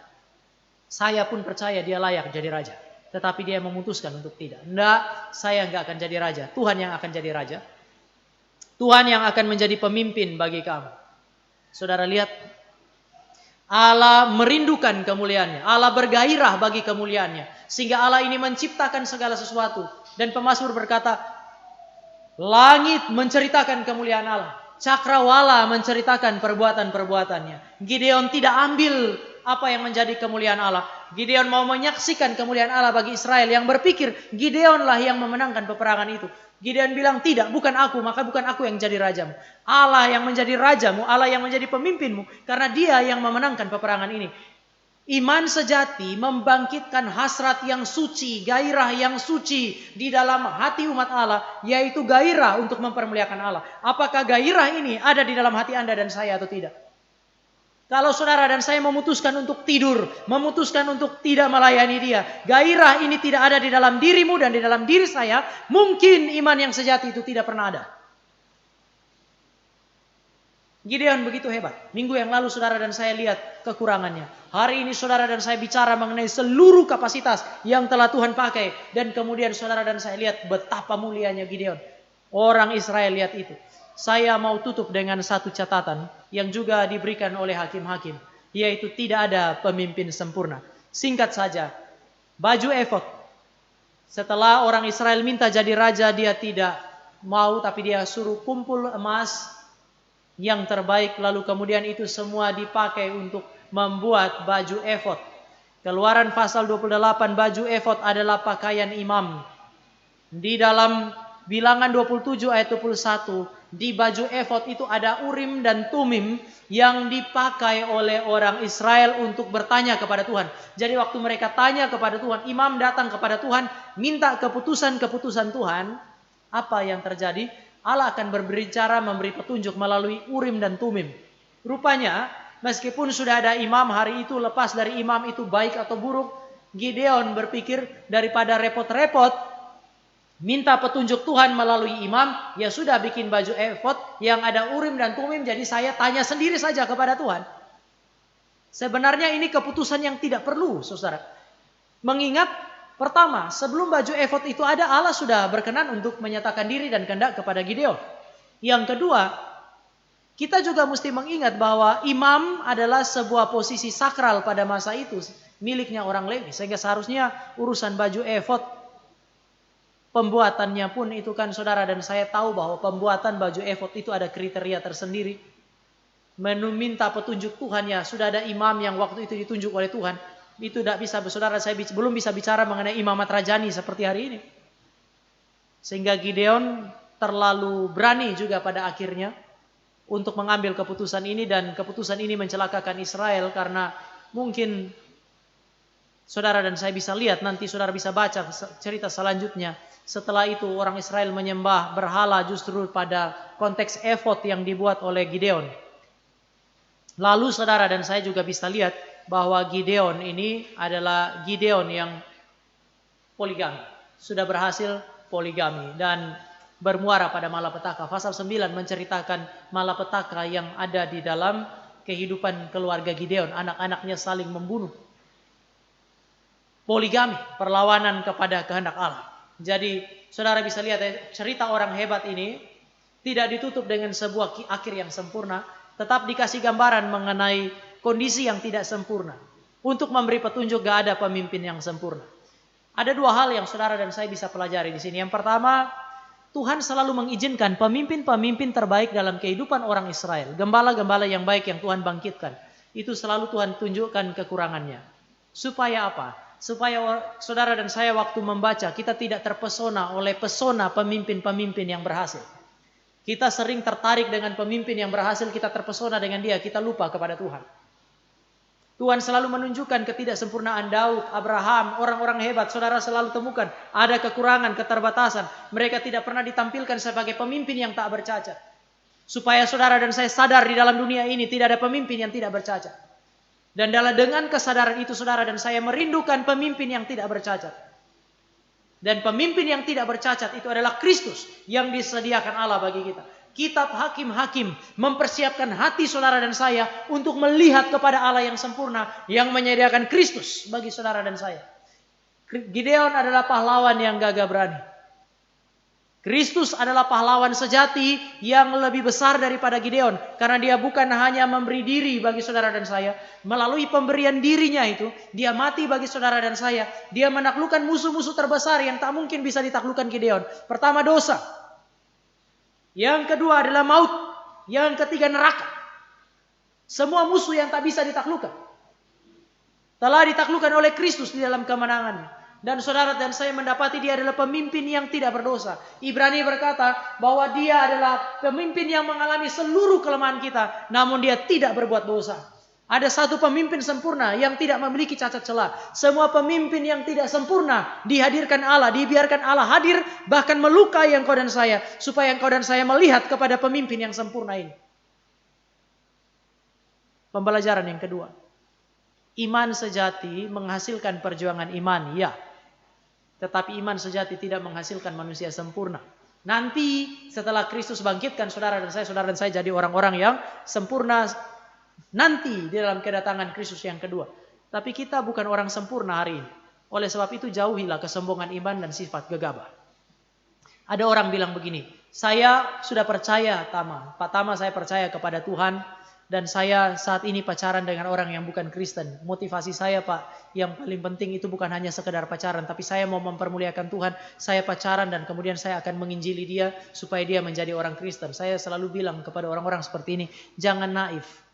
Saya pun percaya dia layak jadi raja. Tetapi dia memutuskan untuk tidak. Enggak, saya enggak akan jadi raja. Tuhan yang akan jadi raja. Tuhan yang akan menjadi pemimpin bagi kamu. Saudara lihat, Allah merindukan kemuliaannya. Allah bergairah bagi kemuliaannya. Sehingga Allah ini menciptakan segala sesuatu. Dan pemazmur berkata, langit menceritakan kemuliaan Allah. Cakrawala menceritakan perbuatan-perbuatannya. Gideon tidak ambil apa yang menjadi kemuliaan Allah. Gideon mau menyaksikan kemuliaan Allah bagi Israel yang berpikir Gideonlah yang memenangkan peperangan itu. Gideon bilang tidak, bukan aku, maka bukan aku yang jadi rajamu. Allah yang menjadi rajamu, Allah yang menjadi pemimpinmu. Karena dia yang memenangkan peperangan ini. Iman sejati membangkitkan hasrat yang suci, gairah yang suci di dalam hati umat Allah, yaitu gairah untuk mempermuliakan Allah. Apakah gairah ini ada di dalam hati Anda dan saya atau tidak? Kalau saudara dan saya memutuskan untuk tidur, memutuskan untuk tidak melayani dia, gairah ini tidak ada di dalam dirimu dan di dalam diri saya, mungkin iman yang sejati itu tidak pernah ada. Gideon begitu hebat. Minggu yang lalu saudara dan saya lihat kekurangannya. Hari ini saudara dan saya bicara mengenai seluruh kapasitas yang telah Tuhan pakai. Dan kemudian saudara dan saya lihat betapa mulianya Gideon. Orang Israel lihat itu. Saya mau tutup dengan satu catatan yang juga diberikan oleh hakim-hakim. yaitu tidak ada pemimpin sempurna. Singkat saja, baju efod. Setelah orang Israel minta jadi raja, dia tidak mau, tapi dia suruh kumpul emas yang terbaik, lalu kemudian itu semua dipakai untuk membuat baju efod. Keluaran pasal 28, baju efod adalah pakaian imam. Di dalam Bilangan 27 ayat 21, di baju efod itu ada urim dan tumim yang dipakai oleh orang Israel untuk bertanya kepada Tuhan. Jadi waktu mereka tanya kepada Tuhan, imam datang kepada Tuhan, minta keputusan-keputusan Tuhan, apa yang terjadi? Allah akan berbicara, memberi petunjuk melalui urim dan tumim. Rupanya, meskipun sudah ada imam, hari itu lepas dari imam itu baik atau buruk, Gideon berpikir daripada repot-repot minta petunjuk Tuhan melalui imam, ya sudah bikin baju efod yang ada urim dan tumim, jadi saya tanya sendiri saja kepada Tuhan. Sebenarnya ini keputusan yang tidak perlu, saudara. Mengingat, pertama, sebelum baju efod itu ada, Allah sudah berkenan untuk menyatakan diri dan kehendak kepada Gideon. Yang kedua, kita juga mesti mengingat bahwa imam adalah sebuah posisi sakral pada masa itu, miliknya orang Lewi. Sehingga seharusnya urusan baju efod, pembuatannya pun itu kan saudara dan saya tahu bahwa pembuatan baju efod itu ada kriteria tersendiri. Meminta petunjuk Tuhan, ya sudah ada imam yang waktu itu ditunjuk oleh Tuhan. Itu tidak bisa, saudara, saya belum bisa bicara mengenai imamat rajani seperti hari ini. Sehingga Gideon terlalu berani juga pada akhirnya untuk mengambil keputusan ini, dan keputusan ini mencelakakan Israel karena mungkin saudara dan saya bisa lihat, nanti saudara bisa baca cerita selanjutnya. Setelah itu orang Israel menyembah berhala justru pada konteks efod yang dibuat oleh Gideon. Lalu saudara dan saya juga bisa lihat bahwa Gideon ini adalah Gideon yang poligami. Sudah berhasil poligami dan bermuara pada malapetaka. Pasal 9 menceritakan malapetaka yang ada di dalam kehidupan keluarga Gideon. Anak-anaknya saling membunuh. Poligami, perlawanan kepada kehendak Allah. Jadi saudara bisa lihat cerita orang hebat ini tidak ditutup dengan sebuah akhir yang sempurna, tetap dikasih gambaran mengenai kondisi yang tidak sempurna. Untuk memberi petunjuk gak ada pemimpin yang sempurna. Ada dua hal yang saudara dan saya bisa pelajari di sini. Yang pertama, Tuhan selalu mengizinkan pemimpin-pemimpin terbaik dalam kehidupan orang Israel. Gembala-gembala yang baik yang Tuhan bangkitkan. Itu selalu Tuhan tunjukkan kekurangannya. Supaya apa? Supaya saudara dan saya waktu membaca, kita tidak terpesona oleh pesona pemimpin-pemimpin yang berhasil. Kita sering tertarik dengan pemimpin yang berhasil, kita terpesona dengan dia, kita lupa kepada Tuhan. Tuhan selalu menunjukkan ketidaksempurnaan Daud, Abraham, orang-orang hebat. Saudara selalu temukan ada kekurangan, keterbatasan. Mereka tidak pernah ditampilkan sebagai pemimpin yang tak bercacat. Supaya saudara dan saya sadar di dalam dunia ini tidak ada pemimpin yang tidak bercacat. Dan dengan kesadaran itu saudara dan saya merindukan pemimpin yang tidak bercacat. Dan pemimpin yang tidak bercacat itu adalah Kristus yang disediakan Allah bagi kita. Kitab Hakim-Hakim mempersiapkan hati saudara dan saya untuk melihat kepada Allah yang sempurna, yang menyediakan Kristus bagi saudara dan saya. Gideon adalah pahlawan yang gagah berani. Kristus adalah pahlawan sejati yang lebih besar daripada Gideon. Karena dia bukan hanya memberi diri bagi saudara dan saya. Melalui pemberian dirinya itu, dia mati bagi saudara dan saya. Dia menaklukkan musuh-musuh terbesar yang tak mungkin bisa ditaklukkan Gideon. Pertama, dosa. Yang kedua adalah maut. Yang ketiga, neraka. Semua musuh yang tak bisa ditaklukkan telah ditaklukkan oleh Kristus di dalam kemenangannya. Dan saudara dan saya mendapati dia adalah pemimpin yang tidak berdosa. Ibrani berkata bahwa dia adalah pemimpin yang mengalami seluruh kelemahan kita, namun dia tidak berbuat dosa. Ada satu pemimpin sempurna yang tidak memiliki cacat celah. Semua pemimpin yang tidak sempurna dihadirkan Allah, dibiarkan Allah hadir, bahkan melukai engkau dan saya, supaya engkau dan saya melihat kepada pemimpin yang sempurna ini. Pembelajaran yang kedua. Iman sejati menghasilkan perjuangan iman, ya. Tetapi iman sejati tidak menghasilkan manusia sempurna. Nanti setelah Kristus bangkitkan saudara dan saya jadi orang-orang yang sempurna nanti di dalam kedatangan Kristus yang kedua. Tapi kita bukan orang sempurna hari ini. Oleh sebab itu jauhilah kesombongan iman dan sifat gegabah. Ada orang bilang begini, saya sudah percaya Pak Tama saya percaya kepada Tuhan. Dan saya saat ini pacaran dengan orang yang bukan Kristen. Motivasi saya, Pak, yang paling penting itu bukan hanya sekedar pacaran, tapi saya mau mempermuliakan Tuhan. Saya pacaran dan kemudian saya akan menginjili dia supaya dia menjadi orang Kristen. Saya selalu bilang kepada orang-orang seperti ini, jangan naif.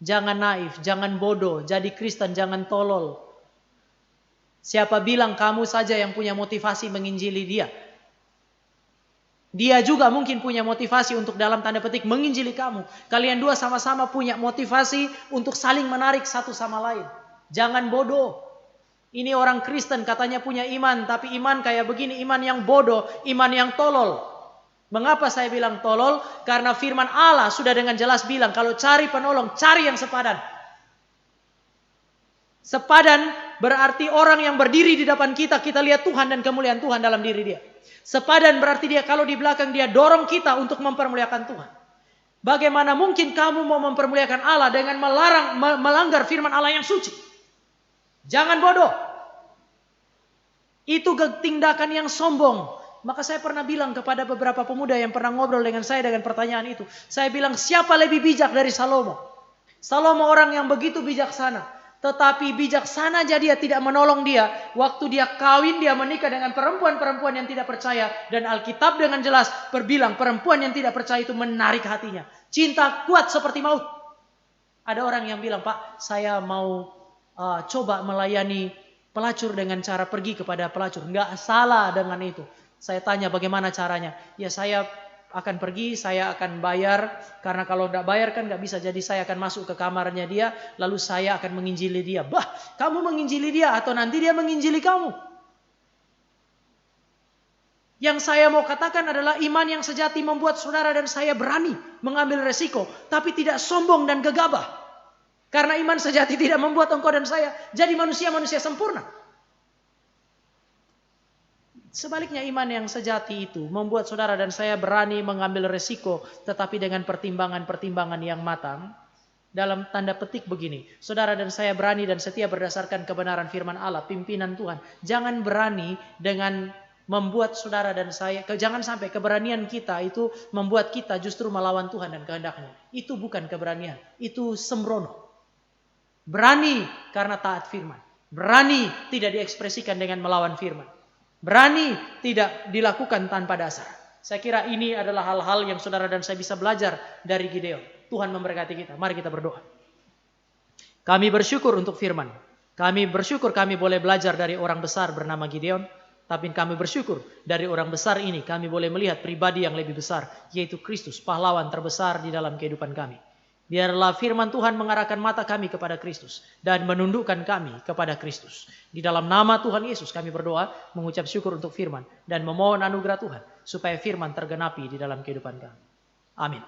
Jangan naif, jangan bodoh, jadi Kristen jangan tolol. Siapa bilang kamu saja yang punya motivasi menginjili dia? Dia juga mungkin punya motivasi untuk dalam tanda petik menginjili kamu. Kalian dua sama-sama punya motivasi untuk saling menarik satu sama lain. Jangan bodoh. Ini orang Kristen katanya punya iman, tapi iman kayak begini, iman yang bodoh, iman yang tolol. Mengapa saya bilang tolol? Karena firman Allah sudah dengan jelas bilang, kalau cari penolong, cari yang sepadan. Sepadan berarti orang yang berdiri di depan kita, kita lihat Tuhan dan kemuliaan Tuhan dalam diri dia. Sepadan berarti dia kalau di belakang dia dorong kita untuk mempermuliakan Tuhan. Bagaimana mungkin kamu mau mempermuliakan Allah dengan melanggar firman Allah yang suci? Jangan bodoh. Itu tindakan yang sombong. Maka saya pernah bilang kepada beberapa pemuda yang pernah ngobrol dengan saya dengan pertanyaan itu. Saya bilang, siapa lebih bijak dari Salomo? Salomo orang yang begitu bijaksana. Tetapi bijaksana aja dia tidak menolong dia. Waktu dia kawin, dia menikah dengan perempuan-perempuan yang tidak percaya. Dan Alkitab dengan jelas berbilang perempuan yang tidak percaya itu menarik hatinya. Cinta kuat seperti maut. Ada orang yang bilang, Pak, saya mau coba melayani pelacur dengan cara pergi kepada pelacur. Enggak salah dengan itu. Saya tanya bagaimana caranya. Ya saya akan pergi, saya akan bayar. Karena kalau tidak bayar kan nggak bisa. Jadi saya akan masuk ke kamarnya dia. Lalu saya akan menginjili dia. Bah, kamu menginjili dia atau nanti dia menginjili kamu? Yang saya mau katakan adalah iman yang sejati membuat saudara dan saya berani mengambil resiko. Tapi tidak sombong dan gegabah. Karena iman sejati tidak membuat engkau dan saya jadi manusia-manusia sempurna. Sebaliknya iman yang sejati itu membuat saudara dan saya berani mengambil resiko, tetapi dengan pertimbangan-pertimbangan yang matang. Dalam tanda petik begini, saudara dan saya berani dan setia berdasarkan kebenaran firman Allah, pimpinan Tuhan. Jangan berani dengan membuat saudara dan saya, jangan sampai keberanian kita itu membuat kita justru melawan Tuhan dan kehendaknya. Itu bukan keberanian, itu sembrono. Berani karena taat firman. Berani tidak diekspresikan dengan melawan firman. Berani tidak dilakukan tanpa dasar. Saya kira ini adalah hal-hal yang saudara dan saya bisa belajar dari Gideon. Tuhan memberkati kita. Mari kita berdoa. Kami bersyukur untuk firman. Kami bersyukur kami boleh belajar dari orang besar bernama Gideon. Tapi kami bersyukur dari orang besar ini kami boleh melihat pribadi yang lebih besar. Yaitu Kristus, pahlawan terbesar di dalam kehidupan kami. Biarlah firman Tuhan mengarahkan mata kami kepada Kristus dan menundukkan kami kepada Kristus. Di dalam nama Tuhan Yesus kami berdoa, mengucap syukur untuk firman dan memohon anugerah Tuhan supaya firman tergenapi di dalam kehidupan kami. Amin.